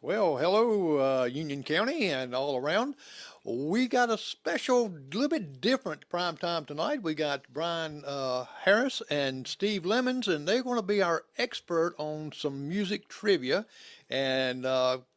Well, hello, Union County and all around. We got a special, little bit different prime time tonight. We got Brian Harris and Steve Lemons, and they're going to be our expert on some music trivia. And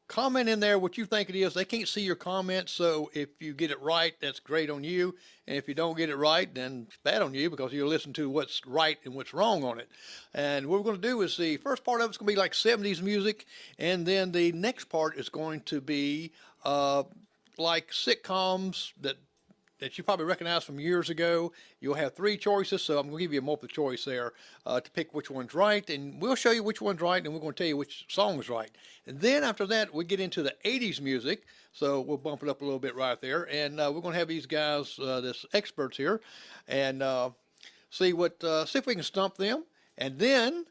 comment in there what you think it is. They can't see your comments, so if you get it right, that's great on you. And if you don't get it right, then it's bad on you because you'll listen to what's right and what's wrong on it. And what we're going to do is the first part of it's going to be like 70s music, and then the next part is going to be like sitcoms that you probably recognize from years ago. You'll have three choices, so I'm going to give you a multiple choice there to pick which one's right, and we'll show you which one's right, and we're going to tell you which song is right. And then after that, we get into the 80s music, so we'll bump it up a little bit right there, and we're going to have these guys, this experts here, and see if we can stump them, and then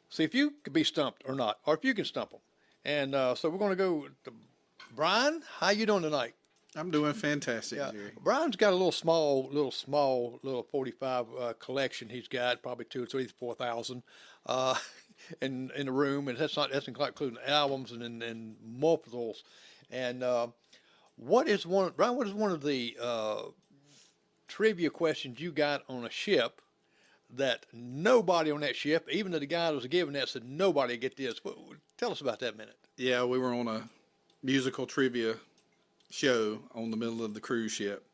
see if you can be stumped or not, or if you can stump them. And so we're going to go to Brian. How you doing tonight? I'm doing fantastic, Jerry. Brian's got a little small 45 collection. He's got probably 4,000 in the room, and that's not including albums and multiples. And Brian, what is one of the trivia questions you got on a ship that nobody on that ship, even the guy that was giving that, said nobody get this? Tell us about that a minute. Yeah, we were on a musical trivia show on the middle of the cruise ship,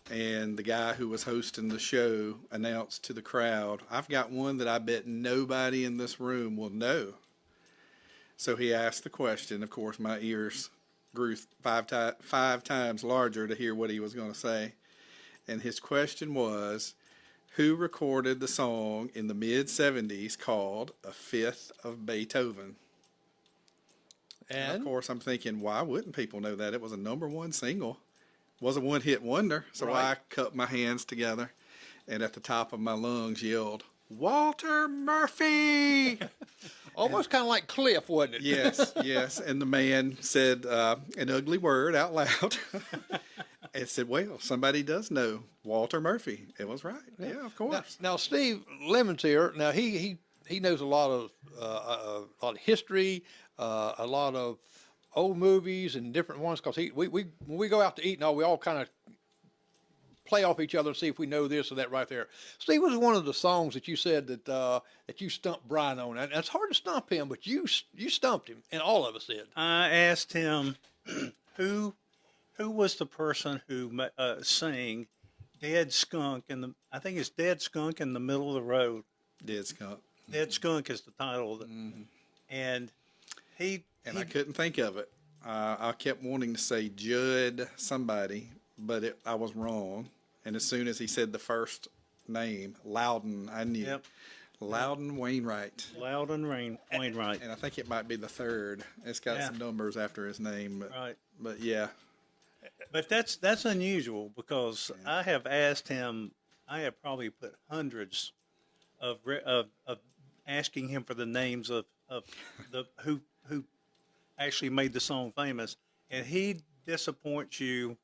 and the guy who was hosting the show announced to the crowd, "I've got one that I bet nobody in this room will know." So he asked the question. Of course, my ears grew five times larger to hear what he was going to say, and his question was, who recorded the song in the mid-70s called A Fifth of Beethoven? And of course, I'm thinking, why wouldn't people know that? It was a #1 single. It was a one-hit wonder. So right. I cupped my hands together and at the top of my lungs yelled, "Walter Murphy!" Almost kind of like Cliff, wasn't it? Yes, yes. And the man said an ugly word out loud and said, "Well, somebody does know Walter Murphy." It was right. Yeah, of course. Now Steve Lemons here. Now he knows a lot of history. A lot of old movies and different ones, because when we go out to eat and all, we all kind of play off each other and see if we know this or that right there. Steve, was one of the songs that you said that you stumped Brian on, and it's hard to stump him, but you stumped him, and all of us did. I asked him who was the person who sang "Dead Skunk" I think it's "Dead Skunk in the Middle of the Road." Dead Skunk. Dead Skunk is the title of it, and I couldn't think of it. I kept wanting to say Judd somebody, but I was wrong. And as soon as he said the first name, Loudon, I knew. Yep. Loudon Wainwright. Loudon Wainwright. And I think it might be the third. It's got some numbers after his name. But yeah. But that's unusual, because I have asked him, I have probably put hundreds of asking him for the names of the who actually made the song famous, and he disappoints you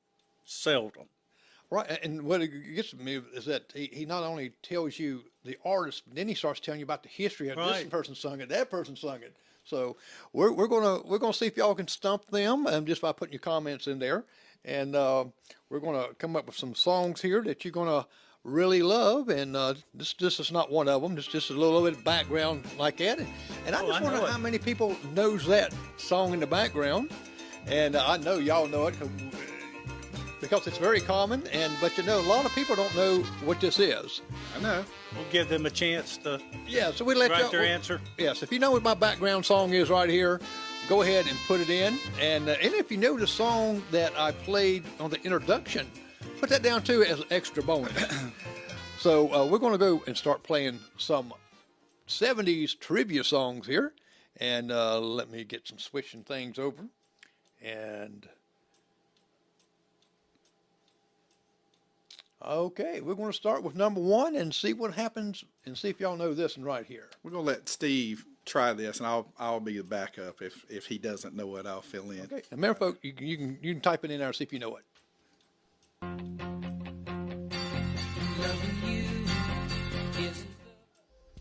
seldom. Right, and what it gets to me is that he not only tells you the artist, but then he starts telling you about the history of this person sung it, that person sung it. So we're gonna see if y'all can stump them, just by putting your comments in there, and we're gonna come up with some songs here that you're gonna really love, and this is not one of them. It's just a little bit of background like that, and I just wonder how many people knows that song in the background, and I know y'all know it because it's very common, but a lot of people don't know what this is. I know. We'll give them a chance to so we let write their answer. Yes, if you know what my background song is right here, go ahead and put it in, and if you know the song that I played on the introduction, put that down too as an extra bonus. So we're going to go and start playing some 70s trivia songs here. And let me get some switching things over. And okay, we're going to start with #1 and see what happens, and see if y'all know this one right here. We're going to let Steve try this, and I'll be the backup. If he doesn't know it, I'll fill in. Okay. And remember, folks, you can type it in there and see if you know it.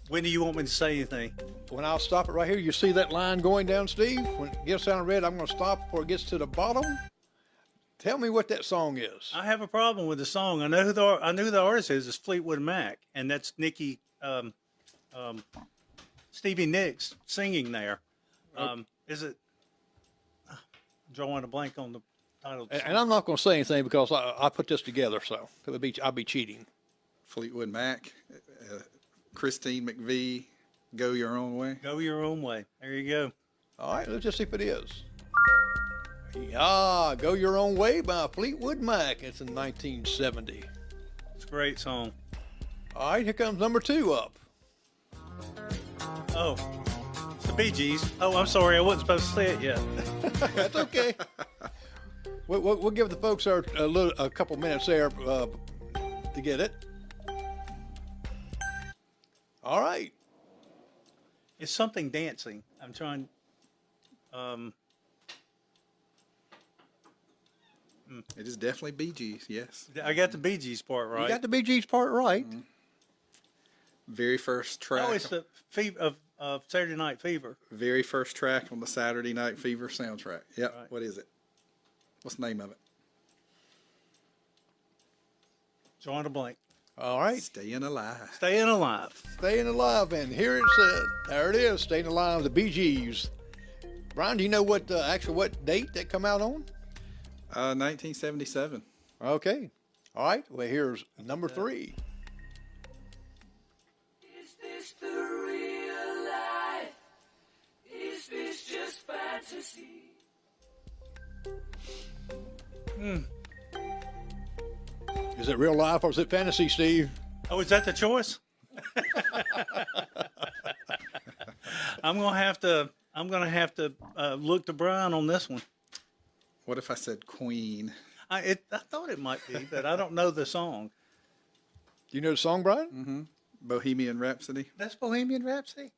When do you want me to say anything? when I'll stop it right here, you see that line going down, Steve? When it gets down red, I'm going to stop before it gets to the bottom. Tell me what that song is. I have a problem with the song. I know who the artist is. It's Fleetwood Mac, and that's Nikki, Stevie Nicks singing there. Is it? Drawing a blank on the title. And I'm not going to say anything because I put this together, so I'll be cheating. Fleetwood Mac, Christine McVie, Go Your Own Way. Go Your Own Way. There you go. All right, let's just see if it is. Yeah, Go Your Own Way by Fleetwood Mac. It's in 1970. It's a great song. All right, here comes number 2 up. Oh, it's the Bee Gees. Oh, I'm sorry. I wasn't supposed to say it yet. That's okay. We'll give the folks a couple minutes there to get it. All right. It's something dancing. I'm trying. It is definitely Bee Gees, yes. I got the Bee Gees part right. You got the Bee Gees part right. Mm-hmm. Very first track. Oh, it's the of Saturday Night Fever. Very first track on the Saturday Night Fever soundtrack. Yep. Right. What is it? What's the name of it? Drawing a blank. All right. Staying Alive. Staying Alive. Staying Alive, and here it said, there it is, Staying Alive, the Bee Gees. Brian, do you know what date that come out on? 1977. Okay. All right. Well, here's number 3. Is this the real life? Is this just fantasy? Is it real life or is it fantasy, Steve? Oh, is that the choice? I'm gonna have to look to Brian on this one. What if I said Queen? I thought it might be, but I don't know the song. Do you know the song, Brian? Mm-hmm. Bohemian Rhapsody. That's Bohemian Rhapsody.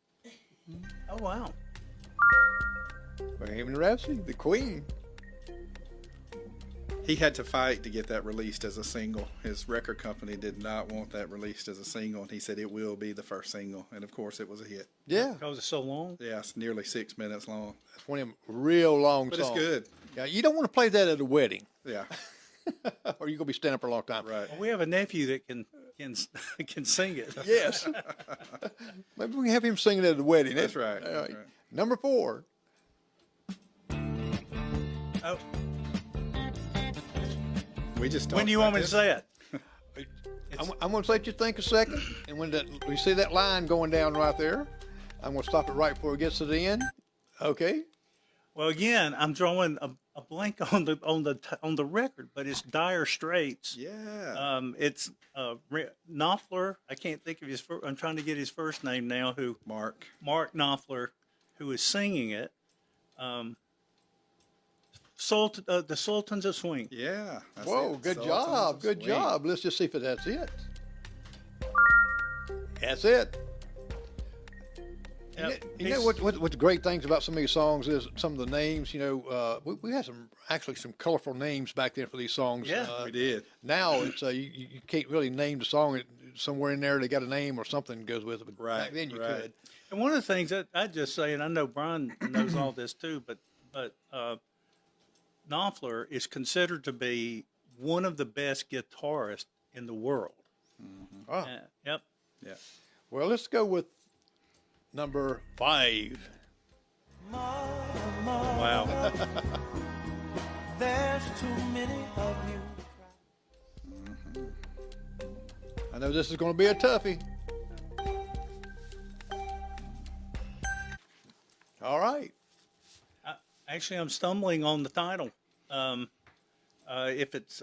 Oh wow! Bohemian Rhapsody, the Queen. He had to fight to get that released as a single. His record company did not want that released as a single, and he said it will be the first single. And of course, it was a hit. Yeah. Because it's so long. Yeah, it's nearly 6 minutes long. That's one of them real long But songs. it's good. Yeah, you don't want to play that at a wedding, Yeah, or you're gonna be standing up for a long time. right. Well, we have a nephew that can sing it. Yes. Maybe we can have him singing at the wedding. That's right. All That's right. right. Number 4. Oh, We just when do you want me to say it? I'm going to let you think a second, and when we see that line going down right there, I'm going to stop it right before it gets to the end. Okay. Well, again, I'm drawing a blank on the record, but it's Dire Straits. Yeah. It's Knopfler. I can't think of his. I'm trying to get his first name now. Mark. Mark Knopfler, who is singing it. The Sultans of Swing. Yeah. That's Whoa, it. good Sultans job. of Good Swing. job. Let's just see if that's it. That's it. Yep. You know what the great things about some of these songs is some of the names. You know, we had some colorful names back then for these songs. Yeah, We did. Now it's you can't really name the song. Somewhere in there they got a name or something goes with it. But Right, back then you right. could. And one of the things that I just say, and I know Brian knows all this too, but Knopfler is considered to be one of the best guitarists in the world. Oh. Yep. Yeah. Well, let's go with number 5. Wow. There's too many of you. I know this is going to be a toughie. All right. Actually, I'm stumbling on the title. If it's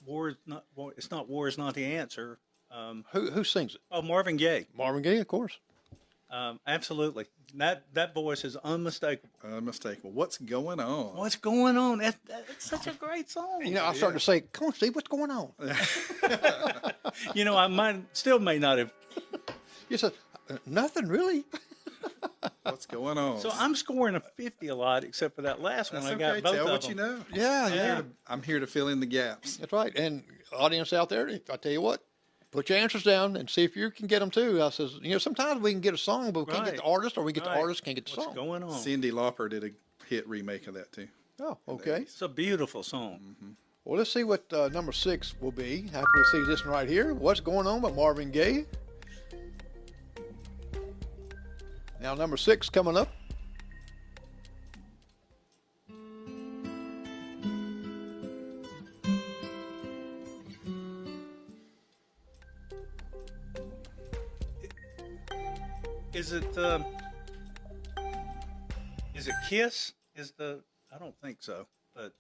it's not War is Not the Answer. Who sings it? Oh, Marvin Gaye. Marvin Gaye, of course. Absolutely. That voice is unmistakable. Unmistakable. What's going on? What's going on? It's such a great song. You know, I started to say, "Come on, Steve, what's going on?" You know, I may not have. You said, "Nothing really." What's going on? So I'm scoring a 50 a lot, except for that last That's one. I okay. got both Tell of what them. you know. Yeah, yeah. I'm here to fill in the gaps. That's right. And audience out there, I tell you what, Put your answers down and see if you can get them too. I says, sometimes we can get a song, but we can't get the Right. artist, or we get the Right. artist, can't get the What's song. going on? Cyndi Lauper did a hit remake of that too. Oh, okay. It's a beautiful song. Well, let's see what number 6 will be after we see this one right here. What's Going On by Marvin Gaye. Now, number 6 coming up. Is it Kiss? I don't think so, but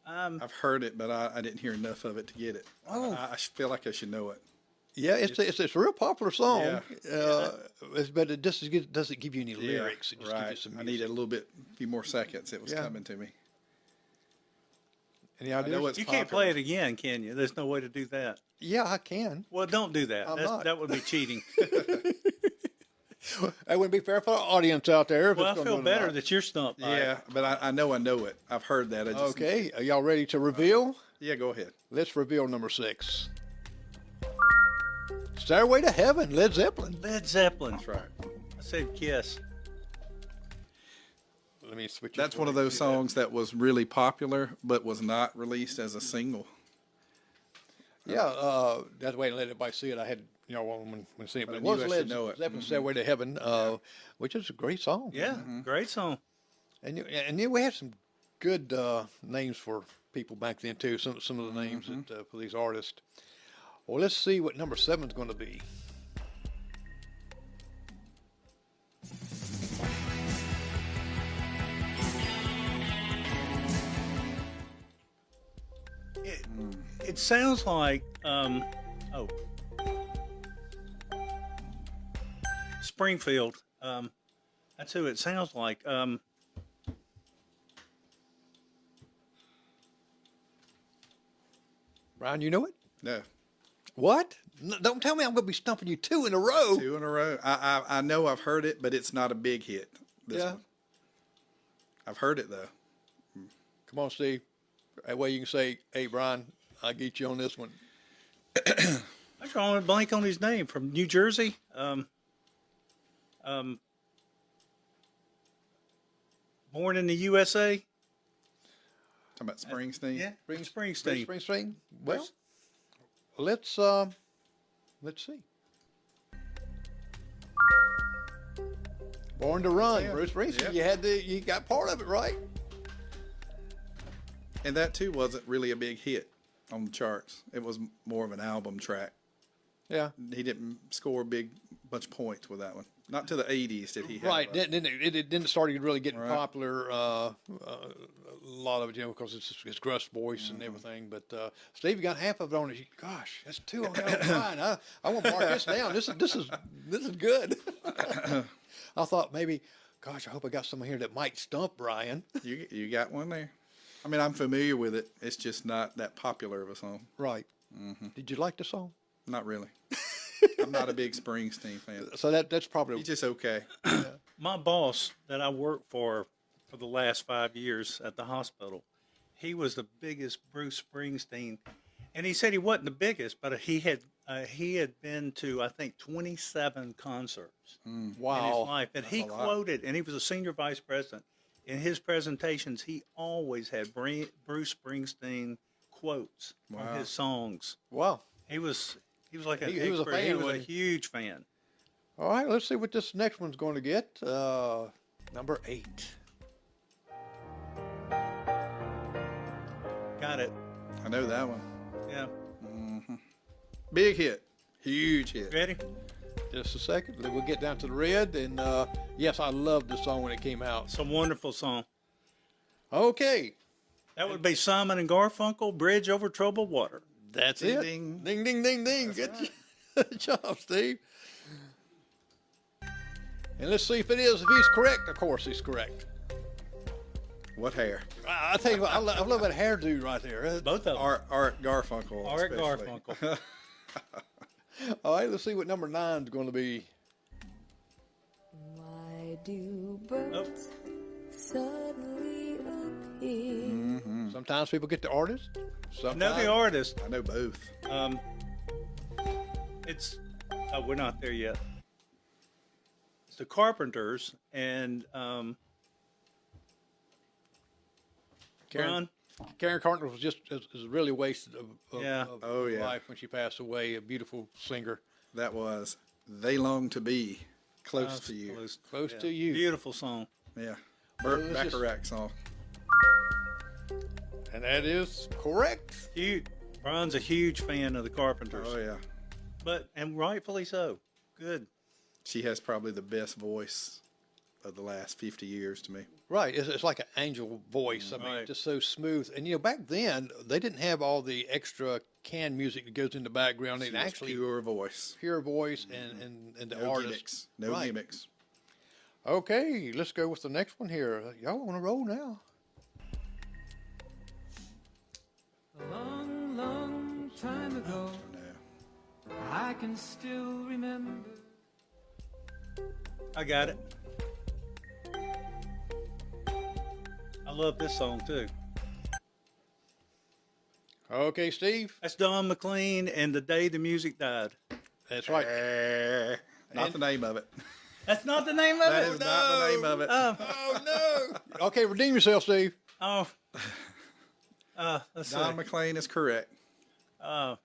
I've heard it, but I didn't hear enough of it to get it. Oh. I feel like I should know it. Yeah, it's a real popular song, Yeah. but it just doesn't give you any lyrics. It just gives you right. some I music. needed a few more seconds. It was Yeah. coming to me. Any I ideas? know it's you can't popular. play it again, can you? There's no way to do that. Yeah, I can. Well, don't do that. I'm not. That would be cheating. That wouldn't be fair for our audience out there. If Well, I it's gonna feel run better live. that you're stumped by it. Yeah, but I know it. I've heard that. I just, Okay, are y'all ready to reveal? Yeah, go ahead. Let's reveal number 6. Stairway to Heaven, Led Zeppelin. Led Zeppelin. That's right. I said Kiss. Let me switch. That's one of those songs that was really popular, but was not released as a single. Yeah, that's the way to let everybody see it. I had, when seeing it, but I it knew was I Led should know it. Zeppelin, Stairway to Heaven, which is a great song. Yeah, great song. And we had some good names for people back then too. Some of the names that, for these artists. Well, let's see what number 7 is going to be. It sounds like Springfield. That's who it sounds like. Brian, you know it? No, What? Don't tell me I'm going to be stumping you 2 in a row. 2 in a row. I know I've heard it, but it's not a big hit. This Yeah. one. I've heard it though. Come on, Steve. That way you can say, "Hey, Brian, I'll get you on this one." I'm drawing a blank on his name, from New Jersey. Born in the USA. Talking about Springsteen. Yeah, Springsteen. Springsteen. Well, let's see. Born to Run, Yeah. Bruce Springsteen. Yeah. You got part of it right. And that too wasn't really a big hit on the charts. It was more of an album track. Yeah. He didn't score a big bunch of points with that one. Not to the 80s did he have Right. a- Then it didn't start really getting Right. popular. A lot of it, because it's his gruff voice and everything. But Steve, you got half of it on it. Gosh, that's 2 on that line. I want to mark this down. This is good. I thought maybe, gosh, I hope I got someone here that might stump Brian. You got one there. I mean, I'm familiar with it. It's just not that popular of a song. Right. Did you like the song? Not really. I'm not a big Springsteen fan. So that's probably He's just okay. My boss that I worked for the last 5 years at the hospital, he was the biggest Bruce Springsteen, and he said he wasn't the biggest, but he had been to, I think, 27 concerts in his wow. life, and he a lot. quoted, and he was a senior vice president. In his presentations, he always had Bruce Springsteen quotes Wow. on his songs. Wow. He was like He was a expert. fan, He was a wasn't he? huge fan. All right, let's see what this next one's going to get. Number 8. Got it. I know that one. Yeah. Big hit. Huge hit. Ready? Just a second. We'll get down to the red. And yes, I loved the song when it came out. It's a wonderful song. Okay. That would be Simon and Garfunkel, Bridge Over Troubled Water. That's Ding, it. ding. Ding, ding, ding, ding. Good job, Steve. And let's see if it is. If he's correct, of course he's correct. What hair? I tell you what, I love that hairdo right there. Both of them. Art Garfunkel. Art especially. Garfunkel. All right, let's see what number 9 is going to be. Why do birds suddenly appear? Sometimes people get the artist. Know Sometimes the artist. I know both. It's we're not there yet. It's the Carpenters and Karen, Ron. Karen Carter was just is really wasted of, Yeah. of Oh, yeah. life when she passed away. A beautiful singer. That was They Long to Be Close to You. Close to You. Beautiful song. Yeah. Well, Burt let's just- Bacharach song. And that is correct. Huge. Ron's a huge fan of the Carpenters, Oh, yeah. and rightfully so. Good. She has probably the best voice of the last 50 years to me. Right. It's like an angel voice. I mean, Right. just so smooth. And, back then, they didn't have all the extra canned music that goes in the background. She They was actually pure voice. pure voice and the No artist. gimmicks. No Right. gimmicks. Okay, let's go with the next one here. Y'all on a roll now. A long, long time ago, No. I can still remember. I got it. I love this song too. Okay, Steve. That's Don McLean and The Day the Music Died. That's right. Not the name of it. That's not the name of That it. is not the name of it. Oh no. Okay, redeem yourself, Steve. Oh. Let's see. Don McLean is correct. Uh,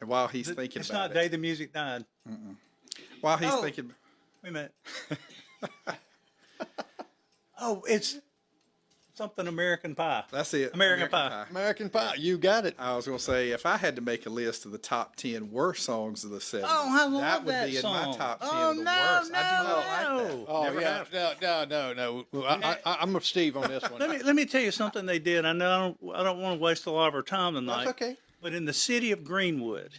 And while he's thinking it's about not Day it, the Music Died. while he's Oh. thinking, Wait a minute. Oh, it's something American Pie. that's it. American Pie. American Pie. You got it. I was going to say, if I had to make a list of the top 10 worst songs of the 70s, Oh, I love that would that be in song. my top 10 Oh, of the no, worst. I do no, not like that. no. Oh Never yeah. have. No. I'm with Steve on this one. Let me tell you something they did. I know I don't want to waste a lot of our time tonight. That's okay. But in the city of Greenwood,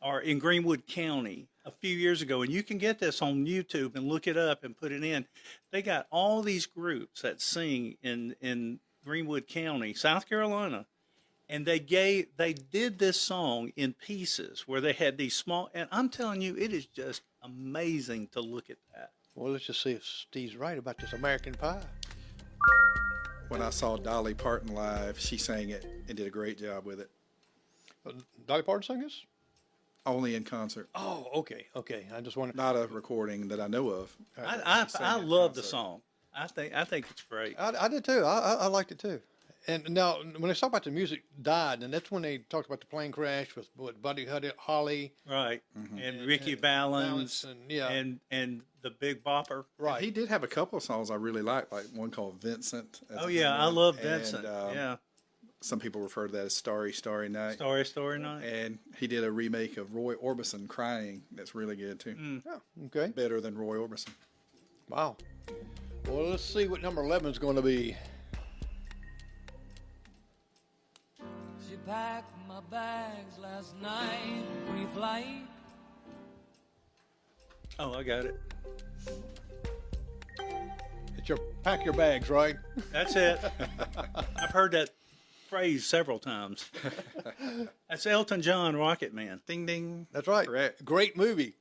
or in Greenwood County, a few years ago, and you can get this on YouTube and look it up and put it in. They got all these groups that sing in Greenwood County, South Carolina, and they did this song in pieces where they had these small. And I'm telling you, it is just amazing to look at that. Well, let's just see if Steve's right about this American Pie. When I saw Dolly Parton live, she sang it and did a great job with it. Dolly Parton sang this? Only in concert, Oh, okay. I just wanted. not a recording that I know of. I sang it in love the concert. song. I think it's great. I did too. I liked it too. And now, when they talk about the music died, and that's when they talked about the plane crash with Buddy Holly. Right. And Ricky Valens and yeah. and the Big Bopper. Right. He did have a couple of songs I really liked, like one called Vincent. as Oh a yeah, good I one. love And, Vincent. Yeah. Some people refer to that as Starry, Starry Night. Story Night. And he did a remake of Roy Orbison Crying that's really good too. Oh, okay. Better than Roy Orbison. Wow. Well, let's see what number 11 is going to be. She packed my bags last night, pre-flight. Oh, I got it. It's your pack your bags, right? That's it. I've heard that phrase several times. That's Elton John, Rocket Man. Ding ding. That's right. Correct. Great movie.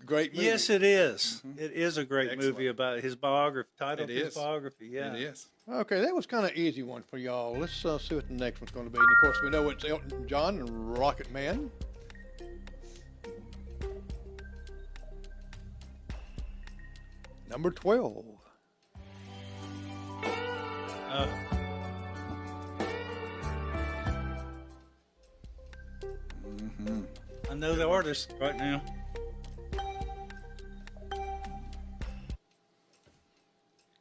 Great movie. Yes, it is. It is a great Excellent. movie about his biography, titled It his is. biography. Yeah. It is. Okay, that was kind of easy one for y'all. Let's see what the next one's going to be. And of course, we know it's Elton John and Rocket Man. Number 12. Uh, I know the artist right now.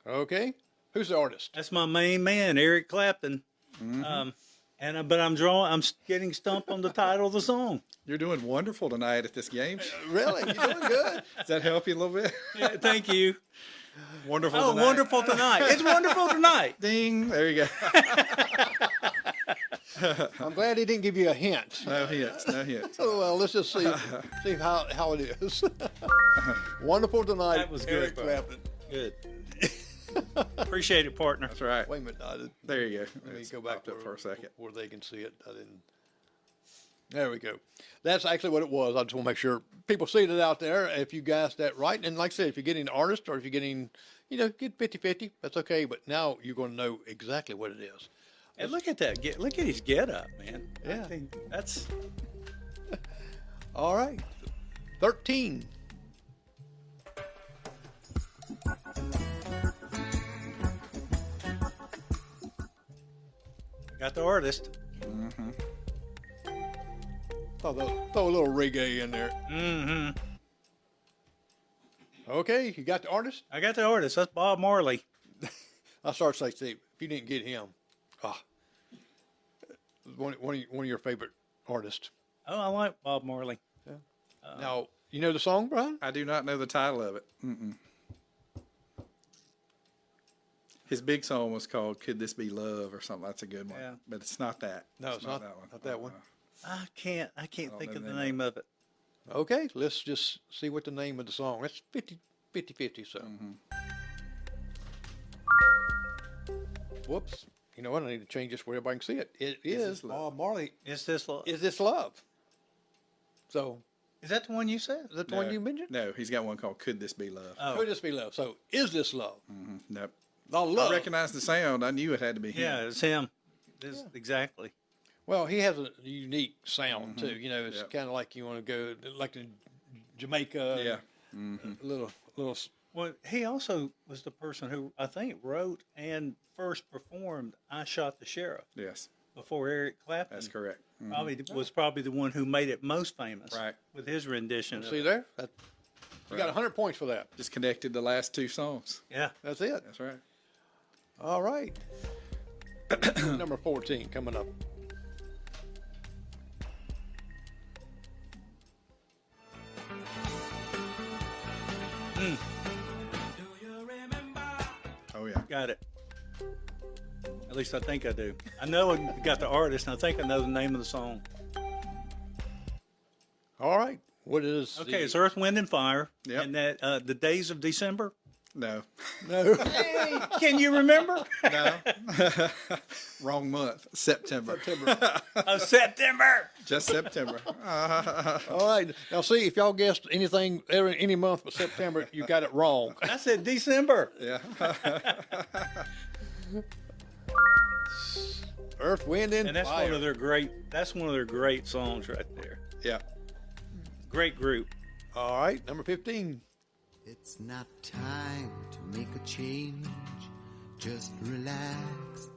Okay. Who's the artist? That's my main man, Eric Clapton. But I'm getting stumped on the title of the song. You're doing wonderful tonight at this game. Really? You're doing good. Does that help you a little bit? Yeah, thank you. Wonderful Oh, tonight. wonderful tonight! It's wonderful tonight. Ding. There you go. I'm glad he didn't give you a hint. No hints. No hints. Oh, well, let's just see how it is. Wonderful tonight. That was good, Eric bro. Clapton. Good. Appreciate it, partner. That's right. Wait a minute. There you go. Let me It's go back popped up for a second. where they can see it. I didn't. There we go. That's actually what it was. I just want to make sure people see it out there. If you guys that right, and like I said, if you're getting an artist or if you're getting, get 50-50, that's okay. But now you're going to know exactly what it is. And look at that. Look at his get up, man. Yeah. I think that's. All right. 13. Got the artist. Throw a little reggae in there. Mm-hmm. Okay, you got the artist? I got the artist. That's Bob Marley. I'll start to say, Steve, if you didn't get him, one of your favorite artists. Oh, I like Bob Marley. Now, you know the song, Brian? I do not know the title of it. His big song was called "Could This Be Love" or something. That's a good one, Yeah. but it's not that. No, it's not that one. not that one. I can't think know of the the name name of it. Okay, let's just see what the name of the song. It's 50-50, so. Whoops. You know what? I need to change this where everybody can see it. It is This Love? Bob Marley. Is this Is This Love? So, is that the one you said? is that the one you mentioned? No, he's got one called "Could This Be Love." Oh, Could This Be Love? So, Is This Love? Nope. The love. I recognized the sound. I knew it had to be him. yeah, it's him. Exactly. Well, he has a unique sound, too. It's Yep. kind of like you want to go, like in Jamaica. Yeah. A little. Well, he also was the person who I think wrote and first performed "I Shot the Sheriff" Yes, before Eric Clapton. that's correct. Probably the one who made it most famous. Right. With his rendition. Of See it. there? You got 100 points for that. Just connected the last two songs. Yeah. That's it. That's right. All right. Number 14 coming up. Oh yeah. Got it. At least I think I do. I know I got the artist, and I think I know the name of the song. All right. What is Okay, it's Earth, Wind, and Fire. Yep. And that the days of December. No. No. Hey, can you remember? No. Wrong month. September. Of September. Just September. All right. Now, see, if y'all guessed anything any month but September, you got it wrong. I said December. Yeah. Earth, Wind, and And that's Fire. one of their great. That's one of their great songs right there. Yeah. Great group. All right. Number 15. It's not time to make a change. Just relax.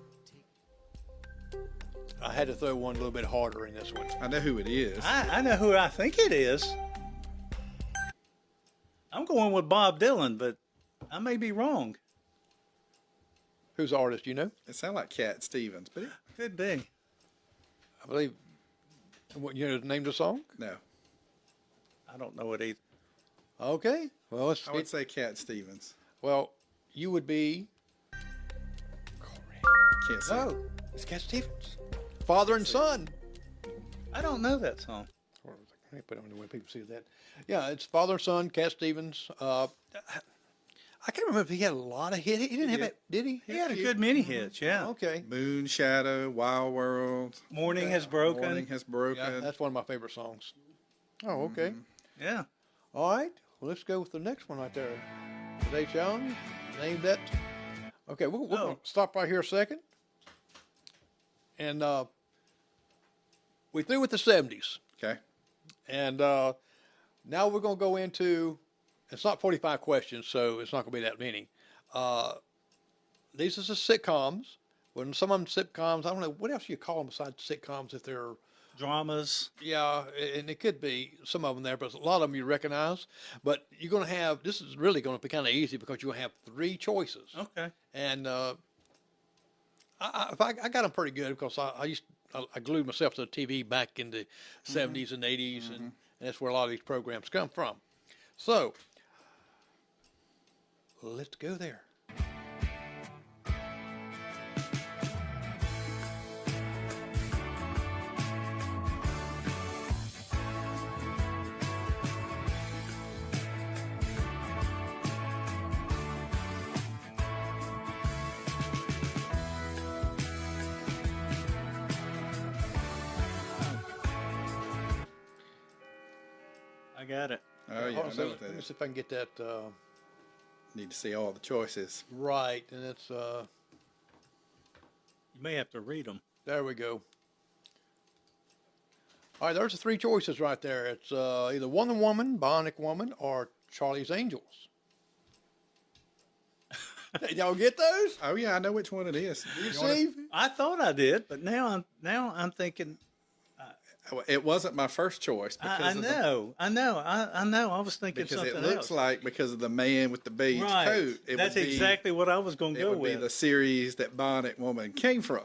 I had to throw one a little bit harder in this one. I know who it is. I know who I think it is. I'm going with Bob Dylan, but I may be wrong. Who's the artist, you know? It sounded like Cat Stevens, but Could be. I believe. What, you know the name of the song? no. I don't know it either. Okay. Well, I would say Cat Stevens. well, you would be. Can't say. No, it's Cat Stevens. Father and son. I don't know that song. Let me put it on the way people see that. Yeah, it's father and son, Cat Stevens. I can't remember if he had a lot of hits. He didn't have did. it, did he? He had a good many hits, yeah. Okay. Moon Shadow, Wild World. Morning Has Broken. Morning Has Broken. Yeah, that's one of my favorite songs. Oh, okay. Yeah. All right. Well, let's go with the next one right there. Today, Young, name that. Okay, we're going to stop right here a second. And we threw with the 70s. Okay. And now we're going to go into, it's not 45 questions, so it's not going to be that many. These are the sitcoms. When some of them sitcoms, I don't know, what else you call them besides sitcoms if they're, Dramas. yeah, and it could be some of them there, but a lot of them you recognize. But you're going to have, this is really going to be kind of easy because you're going to have 3 choices. Okay. And I got them pretty good because I glued myself to the TV back in the 70s and 80s, and that's where a lot of these programs come from. So, let's go there. I got it. Oh yeah, Hold I on, know so what that let me is. see if I can get that Need to see all the choices. right. And it's You may have to read them. there we go. All right, there's the three choices right there. It's either Wonder Woman, Bionic Woman, or Charlie's Angels. Y'all get those? Oh yeah, I know which one it is. You wanna- see? I thought I did, but now I'm thinking. It wasn't my first choice because I of the- know. I was thinking because something it looks else. like because of the man with the beige Right. coat. That's would be, exactly what I was going to It go would be with. the series that Bionic Woman came from.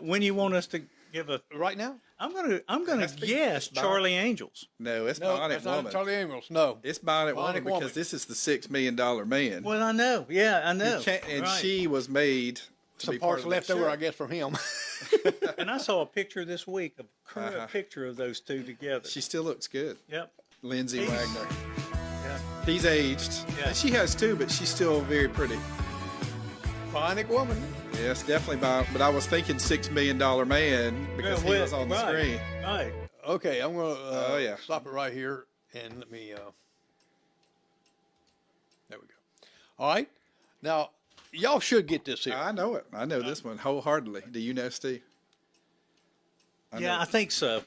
When you want us to give a, Right now? I'm gonna has to be- guess it's Bionic. Charlie Angels. No, it's No, Bionic that's not Woman. Charlie Angels. No. It's Bionic, Bionic Woman Woman. because this is the $6 million man. Well, I know. Yeah, I know. And Right. she was made to Some be part parts of that left over, show. I guess, from him. And I saw a picture this week, a current Uh-huh. picture of those two together. She still looks good. Yep. Lindsay He's- Wagner. Yeah. He's aged. Yeah. And she has too, but she's still very pretty. Bionic Woman. Yes, definitely Bionic. But I was thinking $6 million man because he was on the right, screen. Right. Okay, I'm going to Oh, yeah. stop it right here and let me. There we go. All right. Now, y'all should get this here. I know it. I know this one wholeheartedly. Do you know, Steve? Yeah, I think so.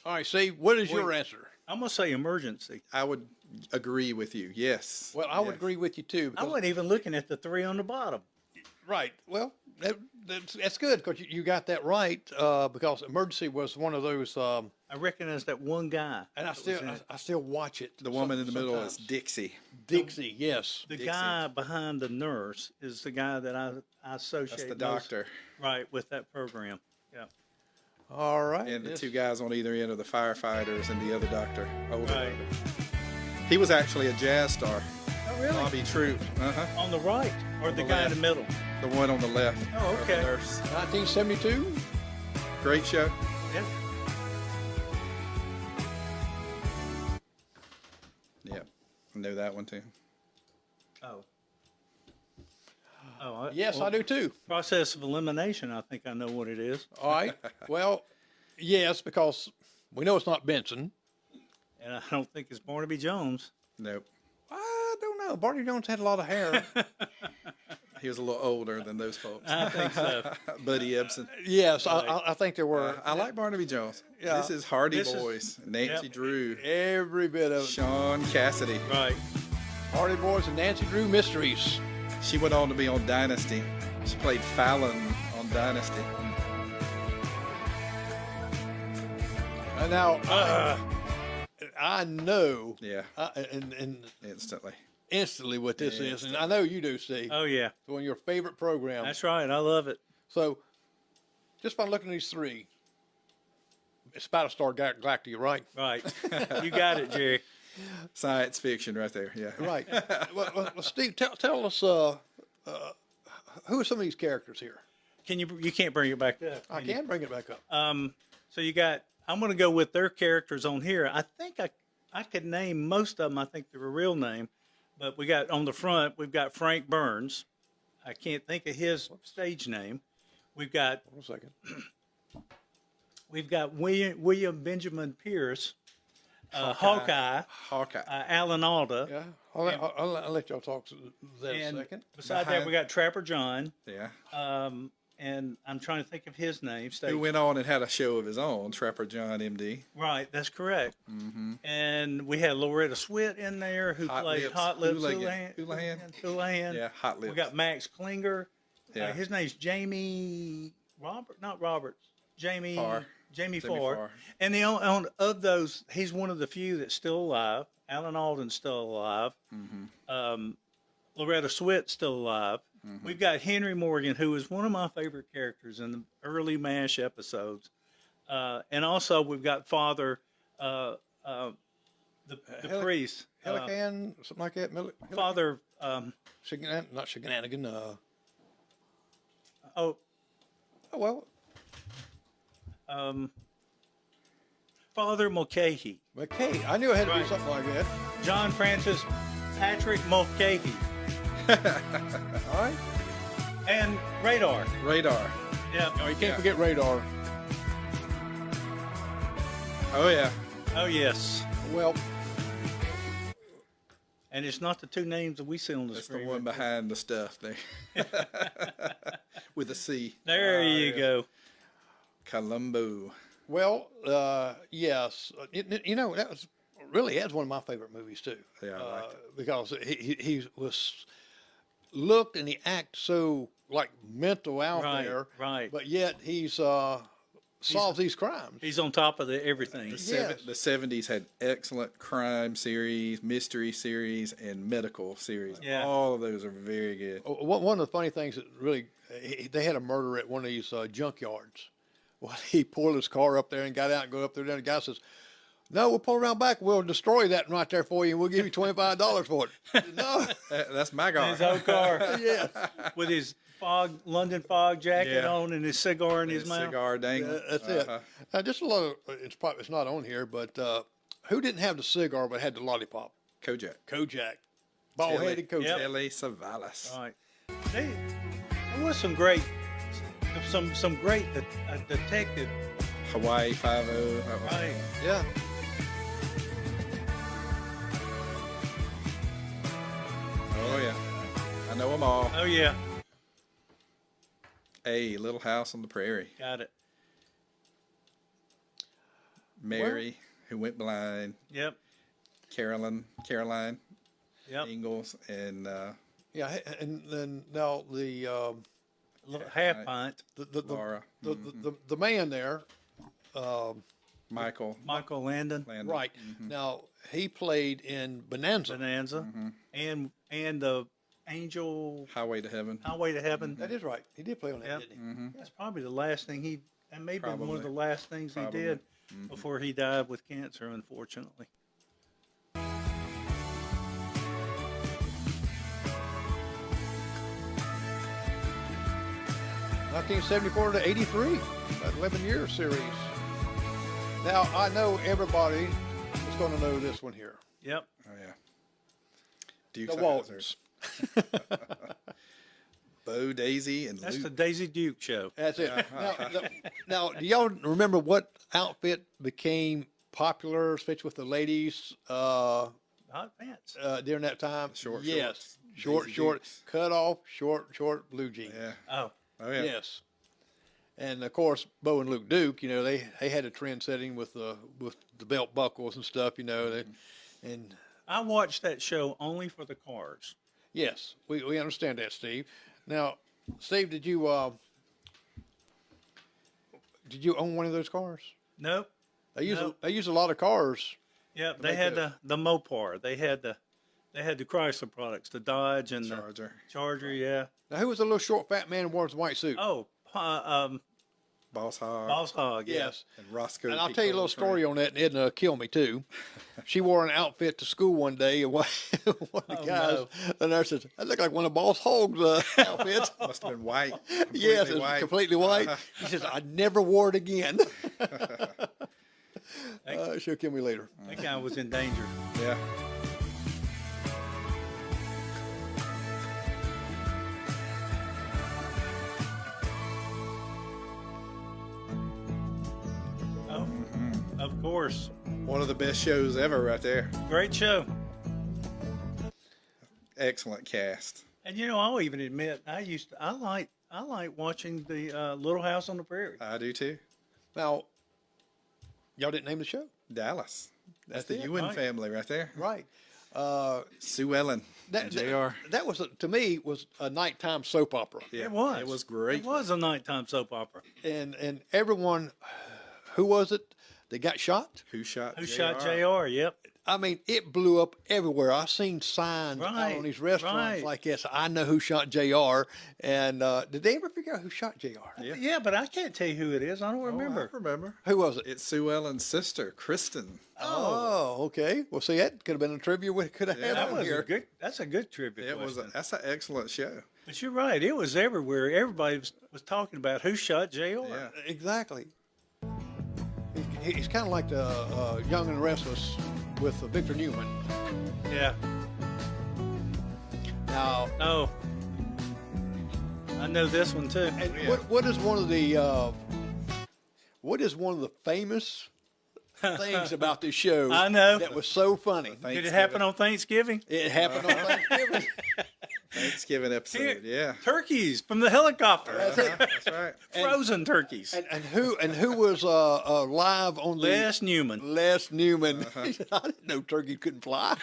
All right, see, what is your Wait. answer? I'm gonna say emergency. I would agree with you. Yes. Well, I would Yes. agree with you too. I because- wasn't even looking at the three on the bottom. Right. Well, that's good because you got that right because Emergency was one of those, I recognize that one guy. and that was in it. I still watch it. The woman in the middle is sometimes. Dixie. Dixie. Yes. The Dixie. guy behind the nurse is the guy that I associate. That's the most- doctor. right, with that program. Yeah. All right. And the yes. two guys on either end are the firefighters and the other doctor. Older Right. doctor. He was actually a jazz star. Oh, really? Bobby Troop. Uh-huh. On the right, or the the guy in left. the middle? The one on the left. Oh, of okay. The nurse. 1972. Great show. Yeah. Yep. I know that one too. Oh. Oh. Yes, well, I do too. Process of elimination. I think I know what it is, All right. Well, yes, because we know it's not Benson. and I don't think it's Barnaby Jones. Nope. I don't know. Barney Jones had a lot of hair. He was a little older than those folks. I think so. Buddy Ebsen. Yes, I think there were I like Barnaby Jones. Yeah. This is Hardy This is- Boys. Nancy Yep. Drew. every bit of it. Sean Cassidy. Right. Hardy Boys and Nancy Drew Mysteries. She went on to be on Dynasty. She played Fallon on Dynasty. And now I know, Yeah, and instantly. instantly what this is, and I know you do, Steve. Oh yeah. It's one of your favorite programs. That's right. I love it. So, just by looking at these three, it's Battlestar Galactica, right? Right. You got it, Jerry. Science fiction right there. Yeah. Right. well, Steve, tell us who are some of these characters here? You can't bring it back up. I can bring it back up. So you got. I'm going to go with their characters on here. I think I could name most of them. I think they're a real name, but we got on the front. We've got Frank Burns. I can't think of his stage name. We've got 1 second. William Benjamin Pierce, Hawkeye, Alan Alda, Yeah, I'll let y'all talk that a and second. beside that we got Trapper John. Yeah. And I'm trying to think of his name. Stage. Who went on and had a show of his own, Trapper John, MD. Right, that's correct. Mm-hmm. And we had Loretta Swit in there who Hot played Lips Hot Lips Houlihan. Houlihan. Yeah, Hot Lips. We got Max Klinger. Yeah. His name's Jamie Jamie Farr. Jamie Jamie Farr. Farr. And of those, he's one of the few that's still alive. Alan Alden's still alive. Mm-hmm. Loretta Swit's still alive. Mm-hmm. We've got Henry Morgan, who is one of my favorite characters in the early MASH episodes. And also we've got Father, the priest. Helican, something like that. Father, not Shenanigan. oh, Oh well, Father Mulcahy. McKee. I knew it had to be Right. something like that. John Francis Patrick Mulcahy. All right. And Radar. Radar. Yeah. Oh, you can't Yeah. forget Radar. Oh, yeah. Oh, yes. Well, And it's not the two names that we see on the That's the screen. one behind the stuff there. With a C. There you go. Columbo. yes. That was that's one of my favorite movies too. Yeah, I liked it. Because he was looked and he acts so like mental out Right, there, right. But yet he's solves these crimes. He's on top of everything. Yes. The 70s had excellent crime series, mystery series, and medical series. Yeah. All of those are very good. One of the funny things that really, they had a murder at one of these junkyards. Well, he pulled his car up there and got out and go up there. Then the guy says, "No, we'll pull around back. We'll destroy that right there for you, and we'll give you $25 for it." I said, "No, That's my car. His old car yes, with his London fog jacket Yeah. on and his cigar in his mouth. Cigar dangle. that's it." Now, just a lot of it's not on here, but who didn't have the cigar but had the lollipop? Kojak. Kojak, bald-headed Kojak. Telly Savalas. All right. There was some great detective. Hawaii 5-0. Right. Yeah. Oh, yeah. I know them all. Oh yeah, A Little House on the Prairie. got it. Mary, Who Went Blind. Yep. Caroline Yep. Ingalls, and Yeah, and then now the Half pint. Laura. the man there, Michael Michael Landon. Landon. right now, he played in Bonanza. Bonanza. And the Angel Highway to Heaven. Highway to Heaven. That is right. He did play on that, Yep. didn't he? That's probably the last thing that may have been one of the Probably. last things Probably. he did before he died with cancer, unfortunately. 1974 to 83, that 11-year series. Now, I know everybody is going to know this one here. Yep. Oh, yeah. Dukes The of Waltons. Hazzard. Bo, Daisy, and That's Luke. the Daisy Duke show. That's it. Now, do y'all remember what outfit became popular, especially with the ladies, Hot pants. during that time? Short yes. shorts. Short, Daisy Dukes. cut off, short blue jeans. Yeah. Oh, Oh, yeah. Yes. And of course, Bo and Luke Duke, they had a trend setting with the belt buckles and stuff, and I watched that show only for the cars. yes, we understand that, Steve. Now, Steve, did you own one of those cars? Nope. They use No. they use a lot of cars. Yep. They make had the- the Mopar. They had the Chrysler products, the Dodge and Charger. the Charger. Yeah. Now, who was the little short fat man who wore the white suit? Oh, Boss Hog. Boss Hog. Yeah. yes. And Roscoe. And I'll tell you a little story on that, and it'll kill me too. She wore an outfit to school one day, and one of the Oh, guys, no. the nurse said, "That looked like one of Boss Hogg's outfits." Must have been white. Yes, Completely it's white. completely white. He says, "I never wore it again." She'll kill me later. That guy was in danger. Yeah. Oh, of course. One of the best shows ever right there. Great show. Excellent cast. And I'll even admit I like watching the Little House on the Prairie. I do too. Now, y'all didn't name the show, That's That's the it, Ewan right. family right there. right? Sue Ellen. That, JR. that was to me was a nighttime soap opera, Yeah, It was. It was great. It was a nighttime soap opera. and everyone, who was it that got shot? Who shot Who JR? shot JR? Yep. I mean, it blew up everywhere. I seen signs out Right, on these restaurants right. like this. I know who shot JR. And did they ever figure out who shot JR? Yeah. Yeah, but I can't tell you who it is. I don't Oh, remember. I remember. Who was it? It's Sue Ellen's sister, Kristen. Oh, okay. Well, see, that could have been a trivia we could have had That on was here. a good. That's a good trivia It was. question. That's an excellent show. But you're right. It was everywhere. Everybody was talking about who shot JR. Yeah. Exactly. He's kind of like the Young and Restless with Victor Newman. Yeah. Now, No. I know this one too. and Yeah. what is one of the famous things about this show. I know. That was so funny. Did it happen on Thanksgiving? It happened on Thanksgiving. Thanksgiving episode. Yeah. Turkeys from the helicopter. That's right. Frozen turkeys. And who was live on the Les Newman. Les Newman. He said, I didn't know turkey couldn't fly.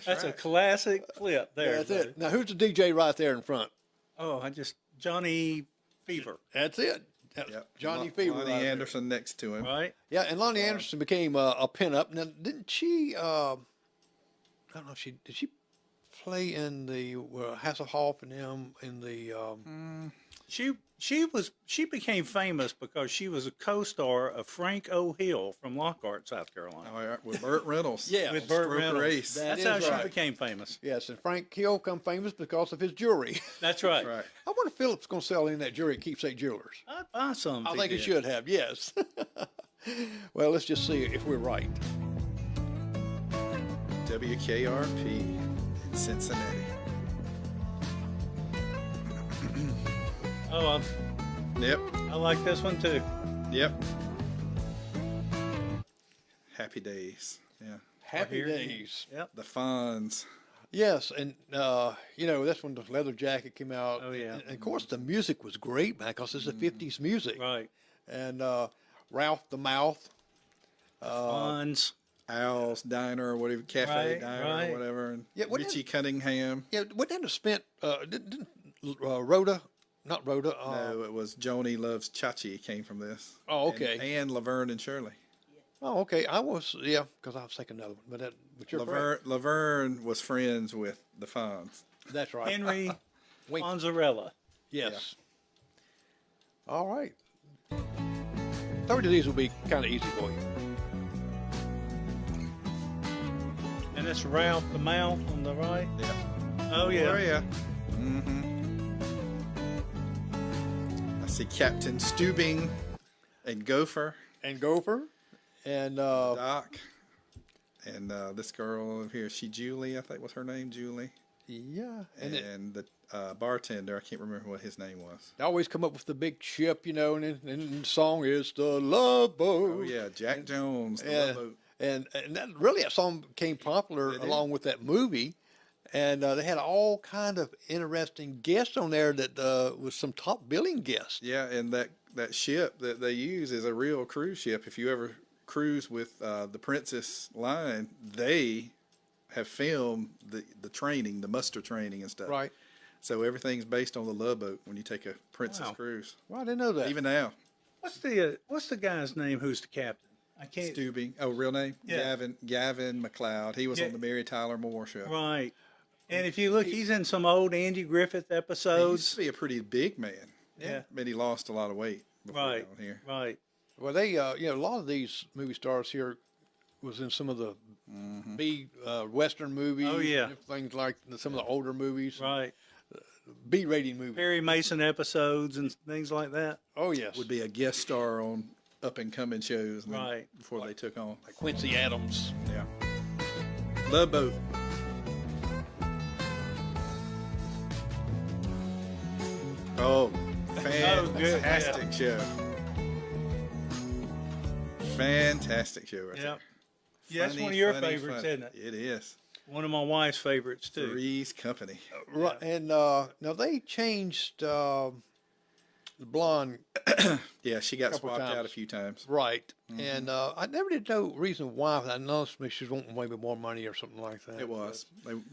That's a classic clip there. That's buddy. it. Now who's the DJ right there in front? Oh, Johnny Fever, That's it. Yep. Johnny Fever. Lonnie right there. Anderson next to him. right? Yeah, and Lonnie Anderson became a pinup. Now, didn't she? I don't know. Did she play in the Hasselhoff and them in the? She became famous because she was a co-star of Frank O'Hill from Lockhart, South Carolina. All right, with Burt Reynolds. Yeah, With Burt Stroker Reynolds. Ace. That That's is how she right. became famous. Yes, and Frank Hill come famous because of his jewelry. That's right. Right. I wonder if Philip's going to sell any of that jewelry at Keepsake Jewelers. I'd buy some. I if think he did. should have. Yes. Well, let's just see if we're right. WKRP in Cincinnati. Oh, Yep. I like this one too. Yep. Happy Days. Yeah. Happy here- days. Yep. The Fonz. Yes, and that's when the leather jacket came out. Oh, yeah. And of course the music was great, man, because it's the '50s music. Right. And Ralph the Mouth. Funds. Al's Diner or whatever, Cafe Right, Diner right. or whatever. And Yeah, what Richie Cunningham. Yeah, wouldn't have spent? Didn't Rhoda? Not Rhoda. No, it was Joni Loves Chachi came from this. Oh, okay. And Laverne and Shirley. Oh, okay. I was because I was thinking another one, but you're correct. Laverne was friends with the Fonz. That's right. Henry Wink. Fonzarella. Yes. All right. 30 of these will be kind of easy for you. And it's Ralph the Mouth on the right. Yeah. Oh, yeah. Oh, yeah. Mm-hmm. I see Captain Stubing and Gopher, And Gopher. And Doc, and this girl over here, she Julie, I think was her name, Julie. yeah. And the bartender, I can't remember what his name was. They always come up with the big ship, and the song is the Love Boat. Oh, yeah, Jack Jones, the Yeah. Love Boat. And that song became popular did. along with that movie. And they had all kind of interesting guests on there that was some top billing guests. Yeah, and that ship that they use is a real cruise ship. If you ever cruise with the Princess line, they have filmed the training, the muster training and stuff. Right. So everything's based on the Love Boat when you take a Princess Wow. cruise. Well, I didn't know that. Even now, What's the guy's name who's the captain? I can't. Stubing. Oh, real name? Yeah. Gavin McLeod. He was Yeah. on the Mary Tyler Moore show. Right. And if you look, he's in some old Andy Griffith He used episodes. to be a pretty big man. Yeah. But he lost a lot of weight before he Right. got on here. Right. Well, they, a lot of these movie stars here was in some of the B Western movies. Oh, yeah. Things like some of the older movies. Right. B-rated movies. Perry Mason episodes and things like that. Oh, yes. Would be a guest star on up and coming shows and then Right. before they took on. Like Quincy Adams. Yeah. Love Boat. Oh, good, fantastic show. Fantastic show right Yeah. there. Yeah, that's Funny, one of your funny, favorites, funny. isn't it? It is. One of my wife's favorites too. Three's Company. Right. And now they changed the blonde. Yeah, she got Couple swapped out times. a few times. Right. And I never did know reason why. I know she was wanting maybe more money or something like that. It was.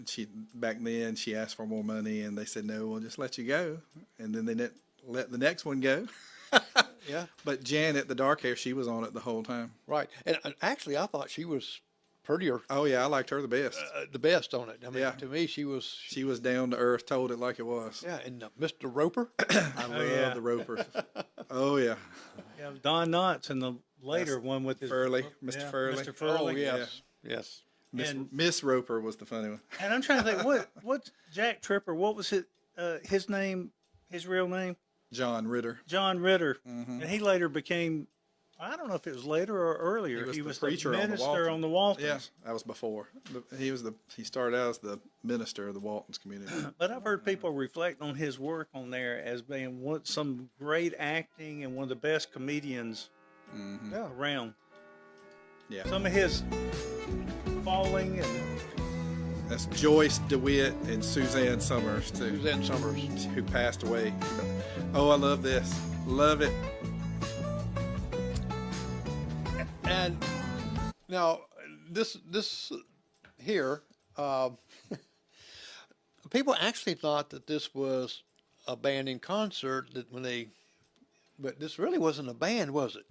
She back then she asked for more money and they said no, we'll just let you go. And then they let the next one go. Yeah. But Janet, the dark hair, she was on it the whole time. Right. And actually, I thought she was prettier, Oh yeah, I liked her the best. the best on it. I mean, Yeah. to me, she was. She was down to earth, told it like it was. Yeah. And Mr. Roper. I love yeah. the Ropers. Oh yeah, Yeah, Don Knotts in the later one with his Furley, Mr. yeah, Furley. Mr. Furley. Oh, yes. Yes. And- Miss Roper was the funny one. And I'm trying to think what's Jack Tripper? What was his name? His real name? John Ritter. John Ritter. Mm-hmm. And he later became. I don't know if it was later or earlier. He was the the preacher on the minister Waltons. on the Waltons. Yeah, that was before. He started out as the minister of the Waltons community. But I've heard people reflect on his work on there as being some great acting and one of the best comedians Yeah. around. Yeah. Some of his falling and That's Joyce DeWitt and Suzanne Summers, too, Suzanne Summers. who passed away. Oh, I love this. Love it. And now this here, people actually thought that this was a band in concert that but this really wasn't a band, was it?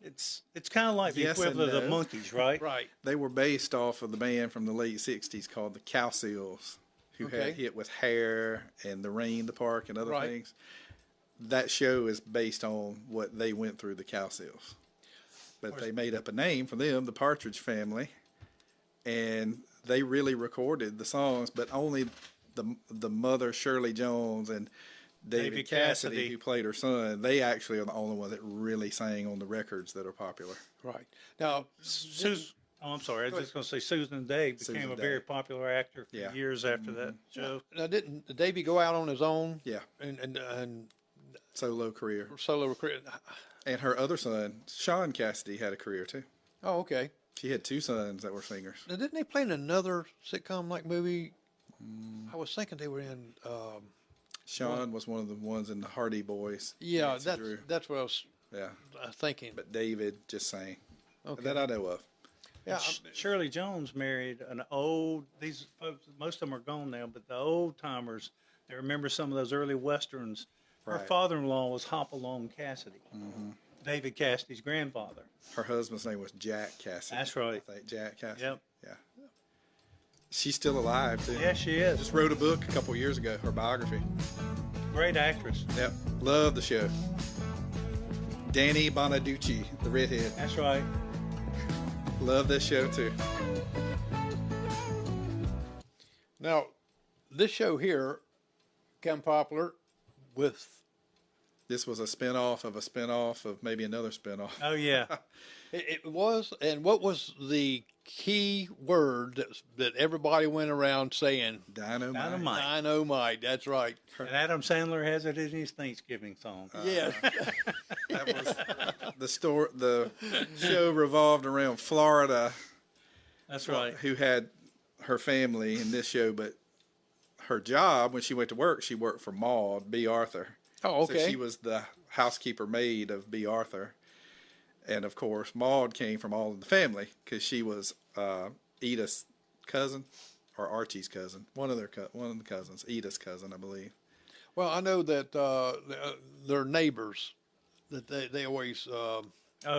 it's kind of like the Yes and equivalent of the no. Monkees, right? Right. They were based off of the band from the late 60s called the Cowsills, who Okay. had hit with Hair and The Rain, The Park, and other Right. things. That show is based on what they went through, the Cowsills. But they made up a name for them, the Partridge Family, and they really recorded the songs, but only the mother, Shirley Jones, and David Cassidy, who played her son, they actually are the only ones that really sang on the records that are popular. Right. Now, I'm sorry. I was just going to say Susan Day became Susan a Day. very popular actor for Yeah. years after that show. now didn't Davey go out on his own? Yeah, And solo career. solo recruit? And her other son, Sean Cassidy, had a career too. Oh, okay. She had two sons that were singers. Now, didn't they play in another sitcom like movie? I was thinking they were in. Sean was one of the ones in the Hardy Boys. Yeah, Nancy Drew. that's what I was Yeah, thinking. but David just sang. Okay. That I know of. Yeah, Shirley Jones married an old. These folks, most of them are gone now, but the old timers that remember some of those early westerns. Her Right. father-in-law was Hopalong Cassidy, David Cassidy's grandfather. Her husband's name was Jack Cassidy. That's right. I think Jack Cassidy. Yep. Yeah. She's still alive too. Yeah, she is. Just wrote a book a couple years ago, her biography. Great actress. Yep. Love the show. Danny Bonaducci, the redhead. That's right. Love this show too. now this show here became popular with. This was a spinoff of maybe another spinoff. Oh yeah. It was, and what was the key word that everybody went around saying? Dynamite. Dynamite. Dynamite. That's right. And Adam Sandler has it in his Thanksgiving song. Yes. That was the story. The show revolved around Florida, That's right. who had her family in this show, but her job when she went to work, she worked for Maud B. Arthur. Oh, So okay. she was the housekeeper maid of B. Arthur. And of course, Maud came from All in the Family because she was Edith's cousin or Archie's cousin, one of the cousins, Edith's cousin, I believe. Well, I know that their neighbors, that they always. Oh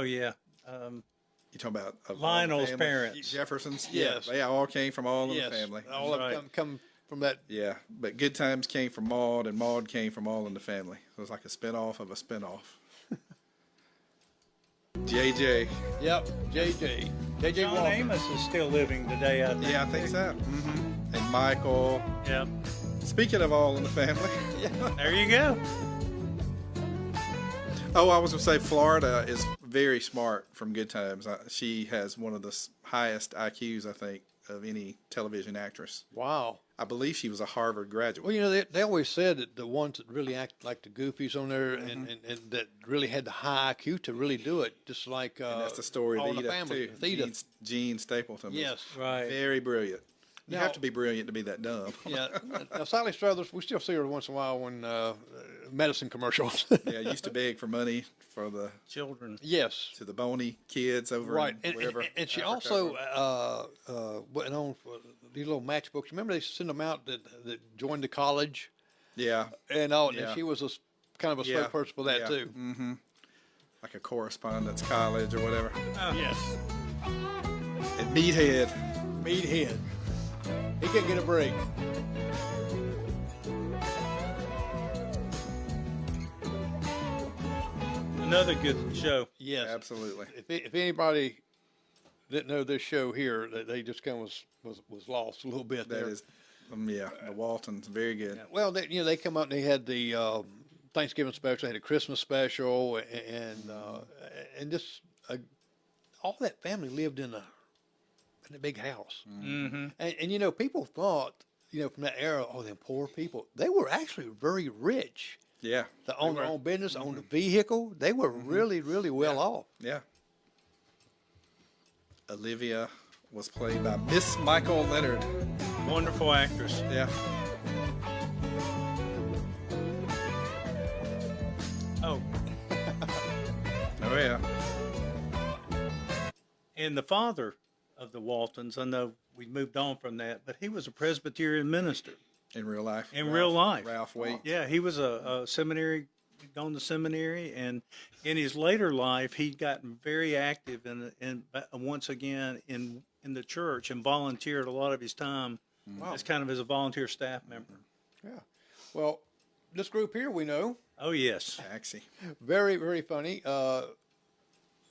yeah. You talking about All in the Lionel's Family? parents. Jeffersons? Yes. Yeah, they all came from All in yes, the Family. all of Right. them come from that. Yeah, but Good Times came from Maud, and Maud came from All in the Family. So it was like a spinoff of a spinoff. JJ. Yep, JJ John Walker. Amos is still living today, I think. Yeah, I think so. And Michael. Yep. Speaking of All in the Family. There you go. Oh, I was going to say Florida is very smart from Good Times. She has one of the highest IQs, I think, of any television actress. Wow. I believe she was a Harvard graduate. Well, you know, they always said that the ones that really act like the goofies on there and that really had the high IQ to really do it, just like And that's the story All of in the Edith, Family too. with Edith. Gene Stapleton was Yes. Right. very brilliant. You Now- have to be brilliant to be that dumb. Yeah. Now, Sally Struthers, we still see her once in a while when medicine commercials. Yeah, used to beg for money for the Children. Yes. to the bony kids over Right. in wherever. And she Africa also went on for these little matchbooks. Remember they sent them out that joined the college yeah, and all. Yeah. And she was kind of a Yeah. spokesperson for that Yeah. too. like a correspondence college or whatever. Yes. And Meathead. Meathead. He can get a break. Another good show. Yes. Absolutely. If anybody didn't know this show here, they just kind of was lost a little bit That there. is, yeah, the Waltons, very good. Well, they come out and they had the Thanksgiving special, they had a Christmas special, and just all that family lived in a big house. Mm-hmm. And you know, people thought, from that era, oh, them poor people. They were actually very rich. Yeah. to own their own business, own a vehicle. They were really, really well off. Yeah. Olivia was played by Miss Michael Leonard. Wonderful actress. Yeah. Oh, Oh, yeah. and the father of the Waltons, I know we moved on from that, but he was a Presbyterian minister. In real life. In real life. Ralph Waite. Yeah, he was a seminary, gone to seminary, and in his later life, he'd gotten very active in once again in the church and volunteered a lot of his time as kind of as a volunteer staff member. Yeah. Well, this group here we know, Oh yes, Taxi. very, very funny.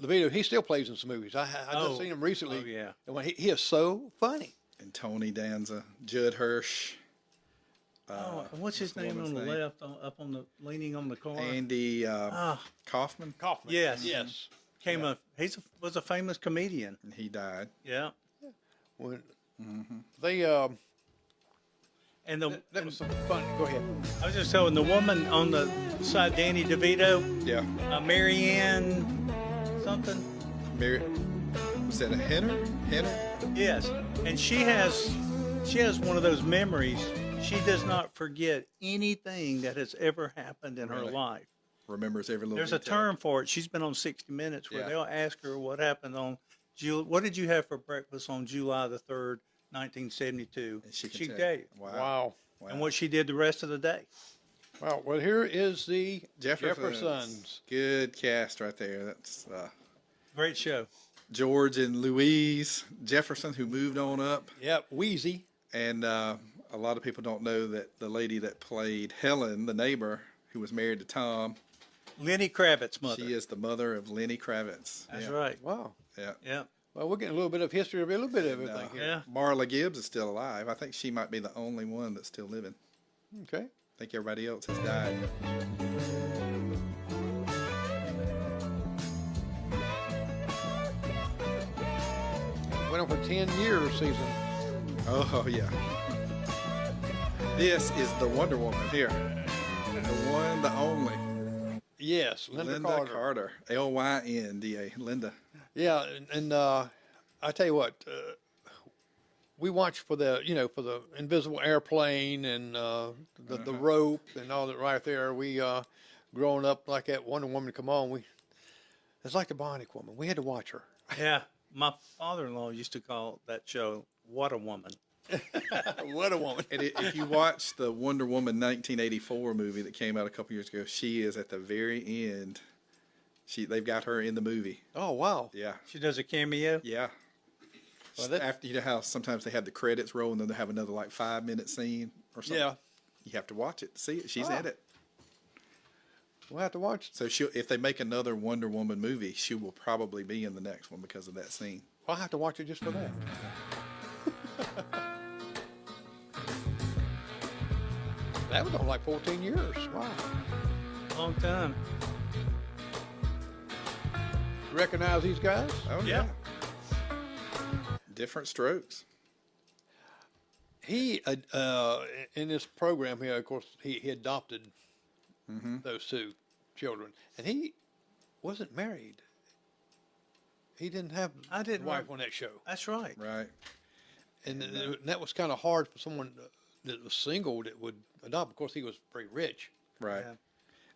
Levito, he still plays in some movies. I just seen him recently. Oh yeah. And he is so funny. And Tony Danza. Judd Hirsch. And what's his name on the woman's name? left, up on the leaning on the car? Andy Kaufman. Kaufman. Yes. Yes. Was a famous comedian. And he died. Yeah, When they and the that was some fun. Go ahead. I was just telling the woman on the side, Danny DeVito, Yeah. Marianne something. Mary, was that a Henner? Yes, and she has one of those memories. She does not forget anything that has ever happened in her Really? life. Remembers every little There's a detail. term for it. She's been on 60 Minutes where Yeah. they'll ask her what happened on what did you have for breakfast on July the 3rd, 1972? And she can She tell gave. you. Wow. Wow. Wow. And what she did the rest of the day. Wow. Well, here is the Jeffersons. Jeffersons. Good cast right there. That's Great show. George and Louise Jefferson, who moved on up. Yep. Wheezy. And a lot of people don't know that the lady that played Helen, the neighbor, who was married to Tom, Lenny Kravitz's mother. she is the mother of Lenny Kravitz. That's Yeah. right. Wow. Yeah. Yeah. Well, we're getting a little bit of history of a little bit of everything here. Yeah. Marla Gibbs is still alive. I think she might be the only one that's still living. Okay. I think everybody else has died. Went on for 10 years season. Oh, yeah. This is the Wonder Woman here. The one, the only. Yes, Linda Carter. Lynda. Linda. Yeah, and I tell you what, we watched for the invisible airplane and the rope and all that right there. We growing up like that Wonder Woman come on, it's like the Bionic Woman. We had to watch her. Yeah. My father-in-law used to call that show "What a Woman." What a woman! And if you watch the Wonder Woman 1984 movie that came out a couple years ago, she is at the very end. They've got her in the movie. Oh wow! Yeah. She does a cameo. Yeah. Well, After, you know how sometimes they have the credits roll and then they have another like 5-minute scene or something? Yeah, You have to watch it to see it. She's Oh. in it. we'll have to watch. So if they make another Wonder Woman movie, she will probably be in the next one because of that scene. I'll have to watch it just for that. That was on like 14 years. Wow! Long time. Recognize these guys? Oh, Yeah. Different strokes. He in this program here, of course, he adopted those two children, and he wasn't married. He didn't have I didn't a wife know. on that show, That's right. Right. and that was kind of hard for someone that was single that would adopt. Of course, he was pretty rich. Right.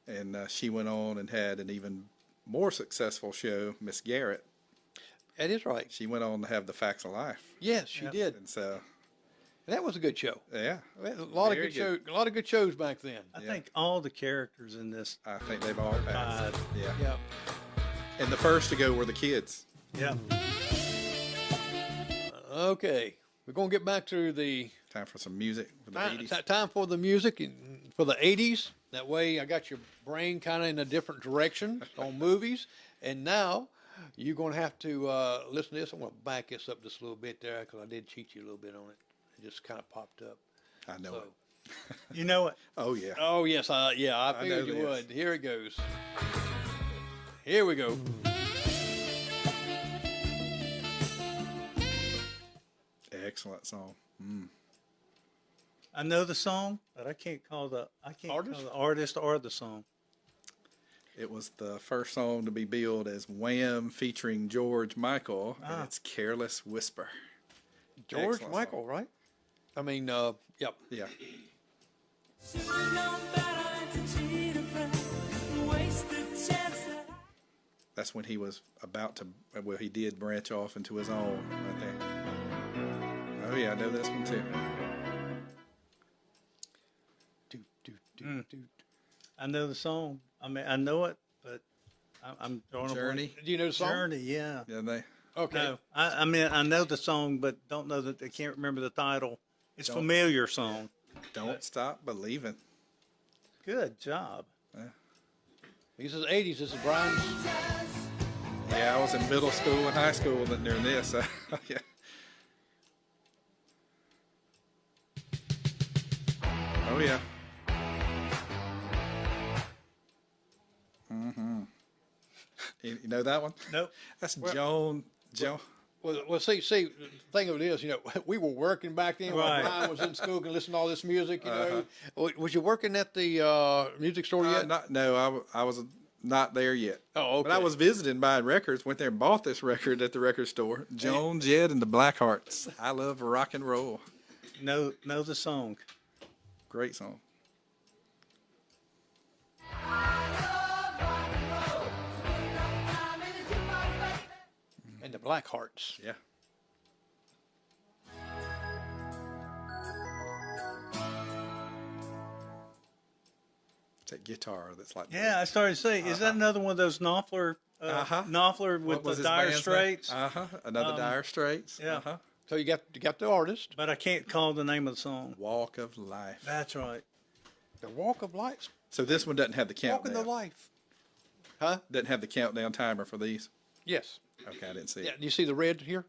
Yeah. And she went on and had an even more successful show, Miss Garrett. That is right. She went on to have The Facts of Life. Yes, she Yep. did. And so, And that was a good show. yeah, A lot Very of good shows. A lot of good shows back then. I think all the characters in this. I think they've all passed. died. Yeah. Yeah. And the first to go were the kids. Yeah. Okay, we're gonna get back to the Time for some music from the 80s. time for the music for the 80s. That way, I got your brain kind of in a different direction on movies. And now you're going to have to listen to this. I'm going to back this up just a little bit there because I did cheat you a little bit on it. It just kind of popped up. I know So, it. You know it. Oh, yeah. oh yes, I know figured you this. would. Here it goes. Here we go. Excellent song. I know the song, but I can't call the artist or the song. It was the first song to be billed as Wham featuring George Michael, and it's "Careless Whisper." George Excellent Michael, song. right? I mean, yep. Yeah. That's when he was about to, well, he did branch off into his own, I think. Oh, yeah, I know this one too. Do, do, do, do. I know the song. I mean, I know it, but I'm drawing a blank. Journey. Do you know the song? Journey, yeah. Yeah, they. Okay. No, I mean, I know the song, but don't know that I can't remember the title. It's a familiar song. Don't Stop Believing. Good job. This is 80s. This is Brian's. Yeah, I was in middle school and high school during this. Yeah. Oh, yeah. You know that one? Nope. That's Joan. Well, see, the thing of it is, we were working back then while Right. Brian was in school and listening to all this music, Was you working at the music store yet? No, I was not there yet. Oh, okay. But I was visiting buying records. Went there and bought this record at the record store. Joan Jett and the Blackhearts. I love rock and roll. Know the song. Great song. And the Blackhearts. Yeah. It's that guitar that's like. Yeah, I started to say, is that another one of those Knopfler? Knopfler with the Dire Straits. Another Dire Straits. yeah. So you got the artist. But I can't call the name of the song. Walk of Life. That's right. The Walk of Life. So this one doesn't have the Walking countdown. the Life. Huh? Doesn't have the countdown timer for these. Yes. Okay, I didn't see Yeah. it. Do you see the red here?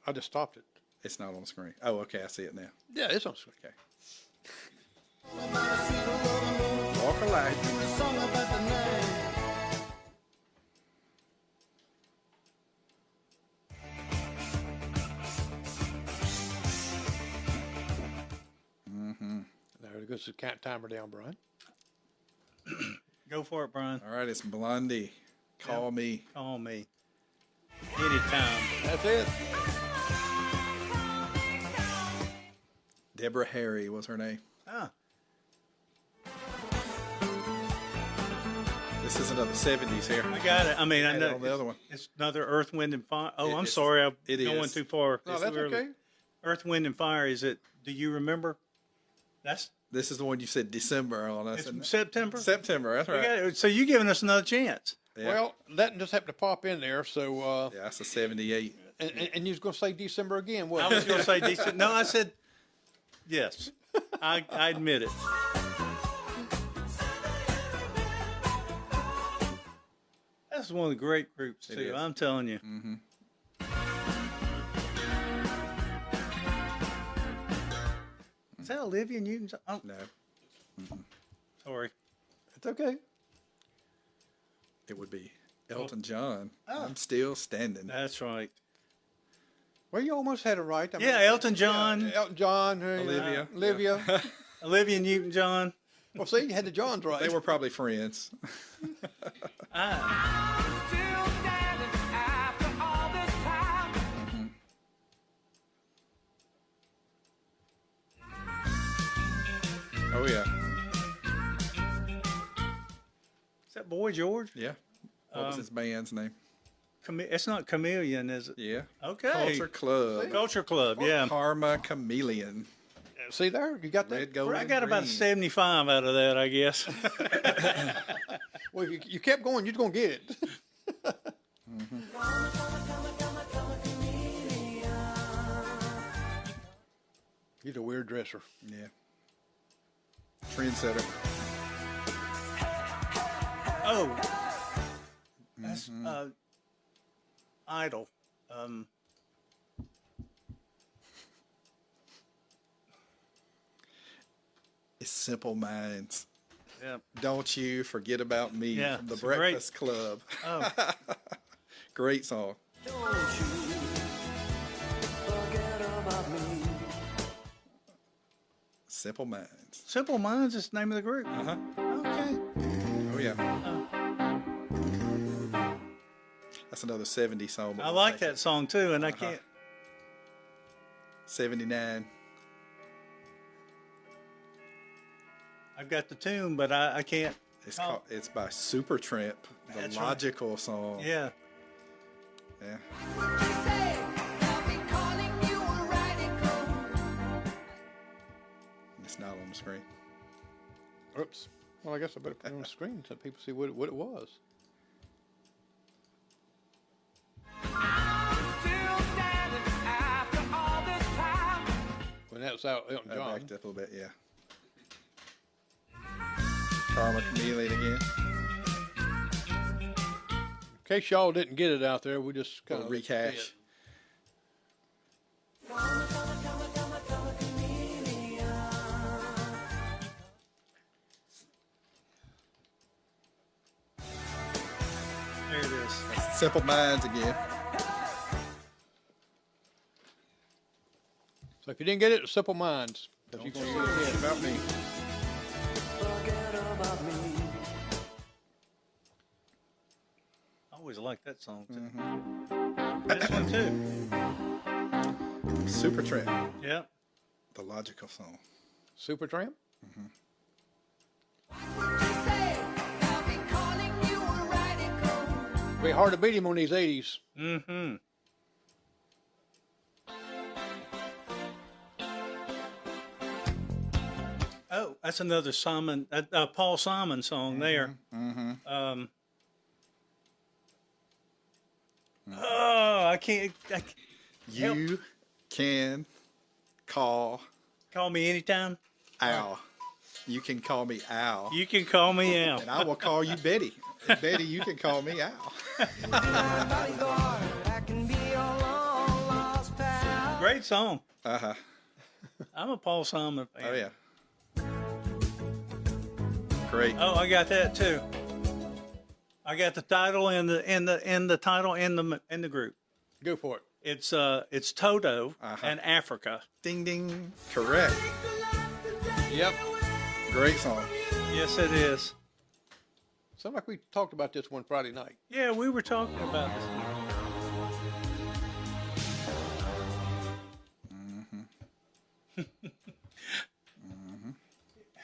I just stopped it. It's not on the screen. Oh, okay, I see it now. Yeah, it's on screen. Okay. Walk of Life. There goes the count timer down, Brian. Go for it, Brian. All right, it's Blondie. Call me. Call me. Anytime. That's it. Deborah Harry was her name. Ah, This is another 70s here. I got it. I mean, I Had it know on the other one. it's another Earth, Wind, and Fire. Oh, I'm It's- sorry. I'm it going is. too far. No, It's that's early. okay. Earth, Wind, and Fire. Is it? Do you remember? That's This is the one you said December on us. it's isn't it? September. September, that's We right. got it. So you giving us another chance? Yeah. Well, that just happened to pop in there. So, Yeah, that's a 78. and you was going to say December again, I wasn't was going to say decent. No, I said yes. I admit it. That's one of the great groups It too. is. I'm telling you. Is that Olivia Newton? Oh, No, sorry. It's okay. it would be Elton John. Oh. I'm still standing. That's right. Well, you almost had it right. I mean, Yeah, Elton John, Elton John, Olivia. Olivia. Olivia Newton John. Well, see, you had the Johns right. They were probably friends. Oh, yeah. Is that Boy George? Yeah. What was his band's name? It's not Chameleon, is it? Yeah. Okay. Culture Club. Culture Club, yeah. Karma Chameleon. See there, you got that. Red, gold, I and got about green. 75 out of that, I guess. Well, if you kept going, you're going to get it. He's a weird dresser. Yeah. Trendsetter. Oh, that's Idol. It's Simple Minds. Yeah. Don't You Forget About Me Yeah, from the it's great. Breakfast Club. Oh, Great song. Simple Minds. Simple Minds is the name of the group. Uh-huh. Okay. Oh, yeah. That's another 70s song. but I we'll like take that it. song too, and I can't. 79. I've got the tune, but I can't. It's by Supertramp, the That's right. Logical song. Yeah. Yeah. It's not on the screen. Oops. Well, I guess I better put it on the screen so people see what it was. When that was out, Elton I John. backed up a little bit, yeah. Karma Chameleon again. In case y'all didn't get it out there, we just kind of Recash. There it is. Simple Minds again. So if you didn't get it, Simple Minds. But you Don't can you worry about me. I always like that song too. Mm-hmm. This one too. Supertramp, Yeah. the Logical song. Supertramp. Be hard to beat him on these 80s. Mm-hmm. Oh, that's another Simon, Paul Simon song there. Oh, I can't. You can call Call me anytime. Al. You can call me Al. You can call me out. And I will call you Betty. And Betty, you can call me Al. Great song. Uh-huh. I'm a Paul Simon fan. Oh, yeah. Great. Oh, I got that too. I got the title and the title in the group. Go for it. It's Toto Uh-huh. and Africa. Ding, ding. Correct. Yep. Great song. Yes, it is. Sounds like we talked about this one Friday night. Yeah, we were talking about this.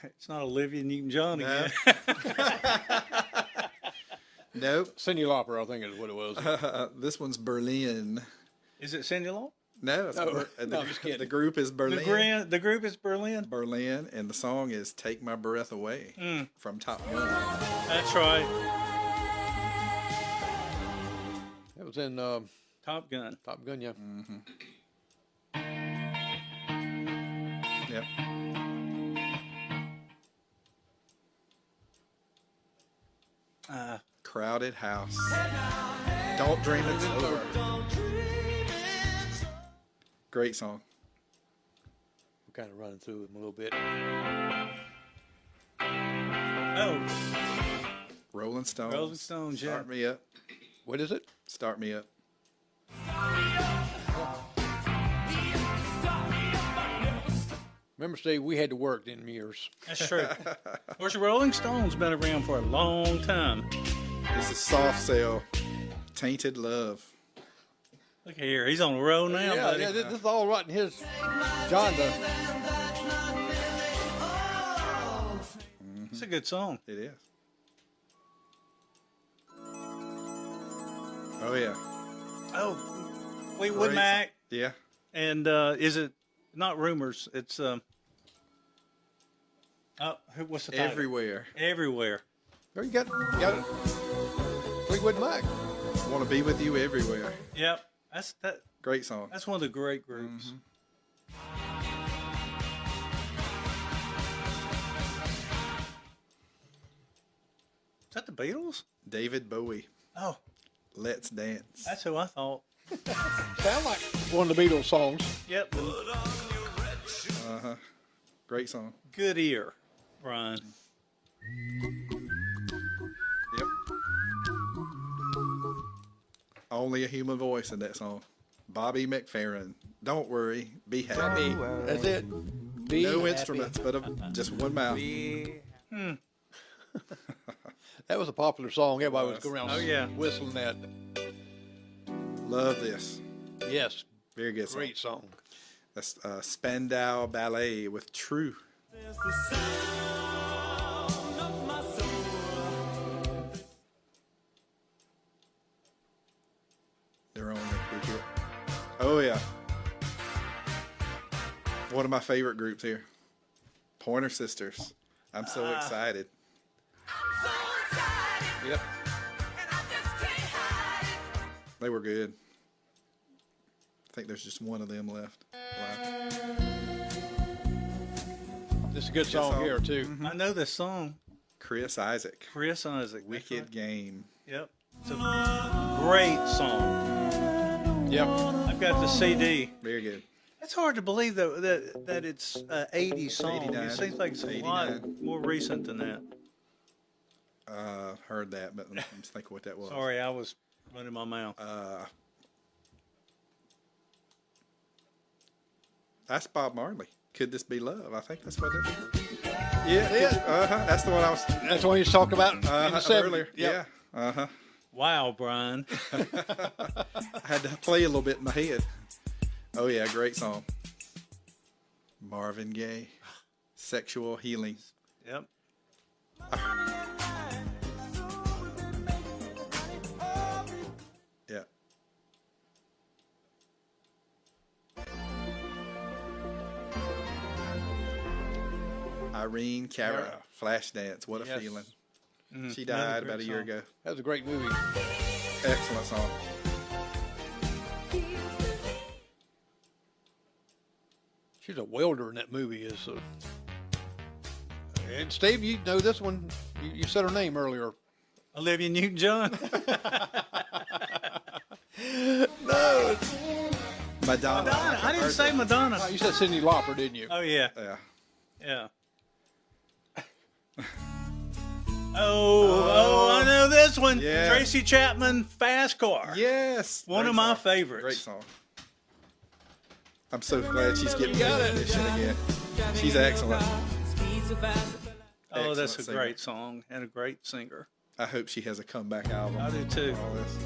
It's not Olivia Newton-John No. again. Nope. Cyndi Lauper, I think is what it was. This one's Berlin. Is it Cyndi Lauper? No, it's No, I'm just kidding. The group is Berlin. The group is Berlin. Berlin, and the song is "Take My Breath Away" from Top Gun. That's right. It was in Top Gun. Top Gun, yeah. Yep. Crowded House. Don't Dream It's Over. Great song. We're kind of running through them a little bit. Oh, Rolling Stones. Rolling Stones, yeah. Start Me Up. What is it? Start Me Up. Remember, Steve, we had to work in years. that's true. Of course, the Rolling Stones been around for a long time. This is Soft Cell. Tainted Love. Look here, he's on the road now, Yeah, buddy. yeah, this is all right in his genre. It's a good song. It is. Oh, yeah. Oh, Fleetwood Great Mac, song. Yeah. and is it not Rumors? It's what's the title? Everywhere. Everywhere. There you got it. Fleetwood Mac. Want to be with you everywhere. Yep, Great song. that's one of the great groups. Is that the Beatles? David Bowie. Oh, Let's Dance. that's who I thought. Sound like one of the Beatles songs. Yep, Great song. good ear, Brian. Yep. Only a human voice in that song. Bobby McFerrin. Don't worry, be happy. That's it. Be No happy. instruments, but just one mouth. That was a popular song. Everybody was Was. going around Oh, yeah. whistling that. Love this. Yes, Very good song. great song. That's Spandau Ballet with True. They're on the group here. Oh, yeah. One of my favorite groups here. Pointer Sisters. I'm so excited. Yep. They were good. I think there's just one of them left. Wow. This is a good song song. here, too. I know this song. Chris Isaac. Chris Isaac. that's Wicked right. Game. Yep. It's a great song. Yep. I've got the CD. Very good. It's hard to believe that it's an 80s song. 89. It seems like it's a 89. lot more recent than that. Heard that, but I'm just thinking what that was. Sorry, I was running my mouth. That's Bob Marley. Could This Be Love? I think that's what it is. Yeah. That's the one I was That's what he was talking about in the 70s. earlier. Yep. Yeah. Wow, Brian. I had to play a little bit in my head. Oh, yeah. Great song. Marvin Gaye. Sexual Healing. Yep. Yeah. Irene Cara, Flashdance. What a Yes. feeling. She Another died great about a year song. ago. That was a great movie. Excellent song. She's a welder in that movie. And Steve, you know this one. You said her name earlier. Olivia Newton-John. No. Madonna. Madonna. I didn't say Madonna. You said Cyndi Lauper, didn't you? Oh, yeah. Yeah. Yeah. Oh, I know this one. Yeah. Tracy Chapman, Fast Car. Yes. One Great of my song. favorites. Great song. I'm so glad she's getting got it. recognition again. She's excellent. Oh, that's Excellent a singer. great song and a great singer. I hope she has a comeback album. I do too. All this.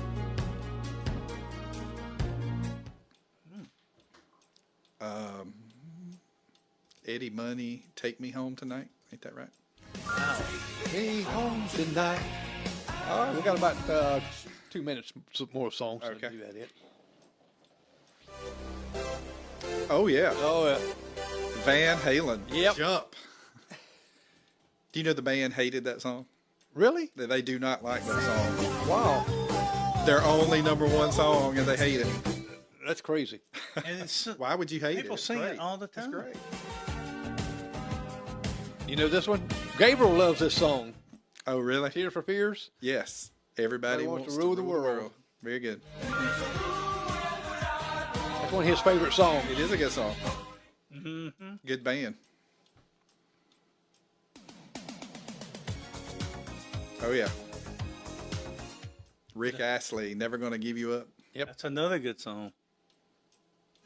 Eddie Money, Take Me Home Tonight. Ain't that right? Me home tonight. All right, we got about 2 minutes some more songs. So Okay. do that it. Oh, yeah. Oh, Van Halen. Yep. Jump. Do you know the band hated that song? really? They do not like that song. Wow, Their only number one song, and they hate it. that's crazy. And it's, Why would you hate it? people It's sing great. it all the time. It's great. You know this one? Gabriel loves this song. Oh, really? Tears for Fears. Yes. Everybody wants to rule the world. Very good. That's one of his favorite songs. It is a good song. Good band. Oh, yeah. Rick Astley, Never Gonna Give You Up. That's another good song.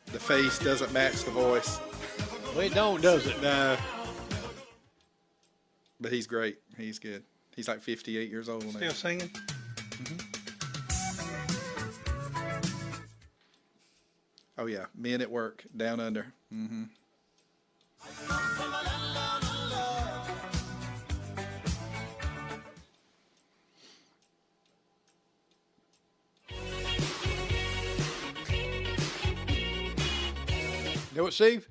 The face doesn't match the voice. Well, it don't, does it? No. But he's great. He's good. He's like 58 years old now. Still singing? Oh, yeah. Men at Work, Down Under. Mm-hmm. Know it, Steve?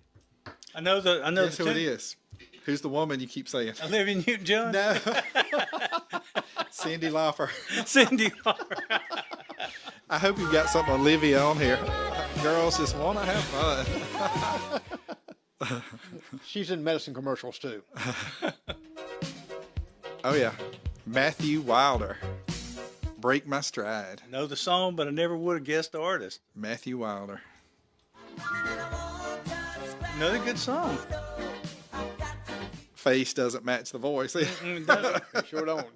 I know the Guess the who it tune. is? Who's the woman you keep saying? Olivia Newton-John. No. Cindy Lauper. Cindy Lauper. I hope you've got something Olivia on here. Girls just want to have fun. She's in medicine commercials too. Oh, yeah. Matthew Wilder. Break My Stride. Know the song, but I never would have guessed the artist. Matthew Wilder. Another good song. Face doesn't match the voice. Sure don't.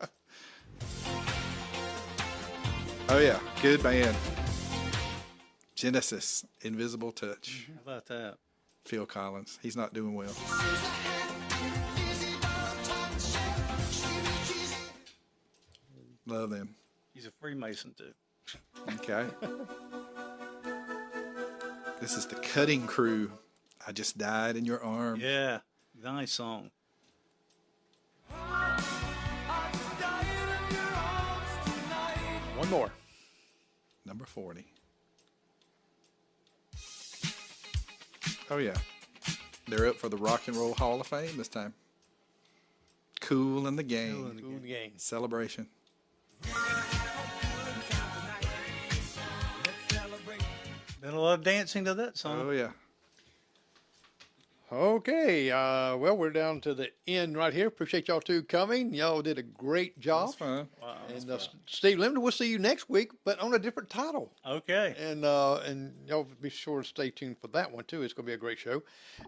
Oh, yeah. Good band. Genesis, Invisible Touch. How about that? Phil Collins. He's not doing well. Love them. He's a Freemason too. Okay. This is the Cutting Crew. I Just Died in Your Arms. Yeah, nice song. One more. Number 40. Oh, yeah. They're up for the Rock and Roll Hall of Fame this time. Cool in the Game. Cool in the Game. Celebration. Been a lot of dancing to that song. Oh, yeah. Okay, well, we're down to the end right here. Appreciate y'all two coming. Y'all did a great job. That's fun. Wow. And Steve Lemon, we'll see you next week, but on a different title. Okay. And y'all be sure to stay tuned for that one too. It's going to be a great show.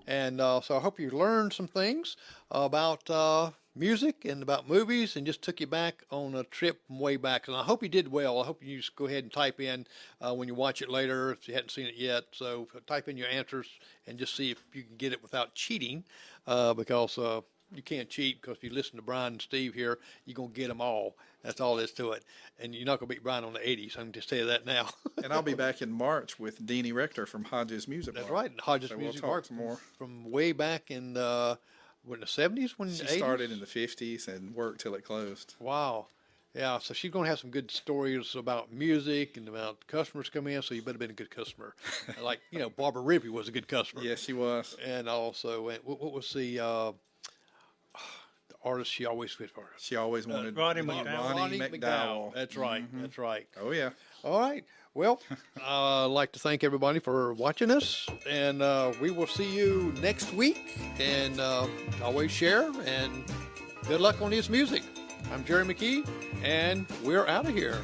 And so I hope you learned some things about music and about movies, and just took you back on a trip from way back. And I hope you did well. I hope you just go ahead and type in when you watch it later if you hadn't seen it yet. So type in your answers and just see if you can get it without cheating, because you can't cheat, because if you listen to Brian and Steve here, you're going to get them all. That's all there is to it. And you're not going to beat Brian on the 80s. I'm just telling you that now. And I'll be back in March with Deanie Rector from Hodges Music That's Bar. right. Hodges So Music we'll Bar talk some more. from way back in the 70s, when She 80s? started in the 50s and worked till it closed. Wow. Yeah, so she's going to have some good stories about music and about customers coming in, so you better be a good customer. Like, Barbara Rippey was a good customer. Yes, she was. And also, what was the artist she always went for? She always wanted Roddy McDowell. Ronnie McDowell. That's right. That's right. Oh, yeah. All right. Well, I'd like to thank everybody for watching us, and we will see you next week. And always share, and good luck on this music. I'm Jerry McKee, and we're out of here.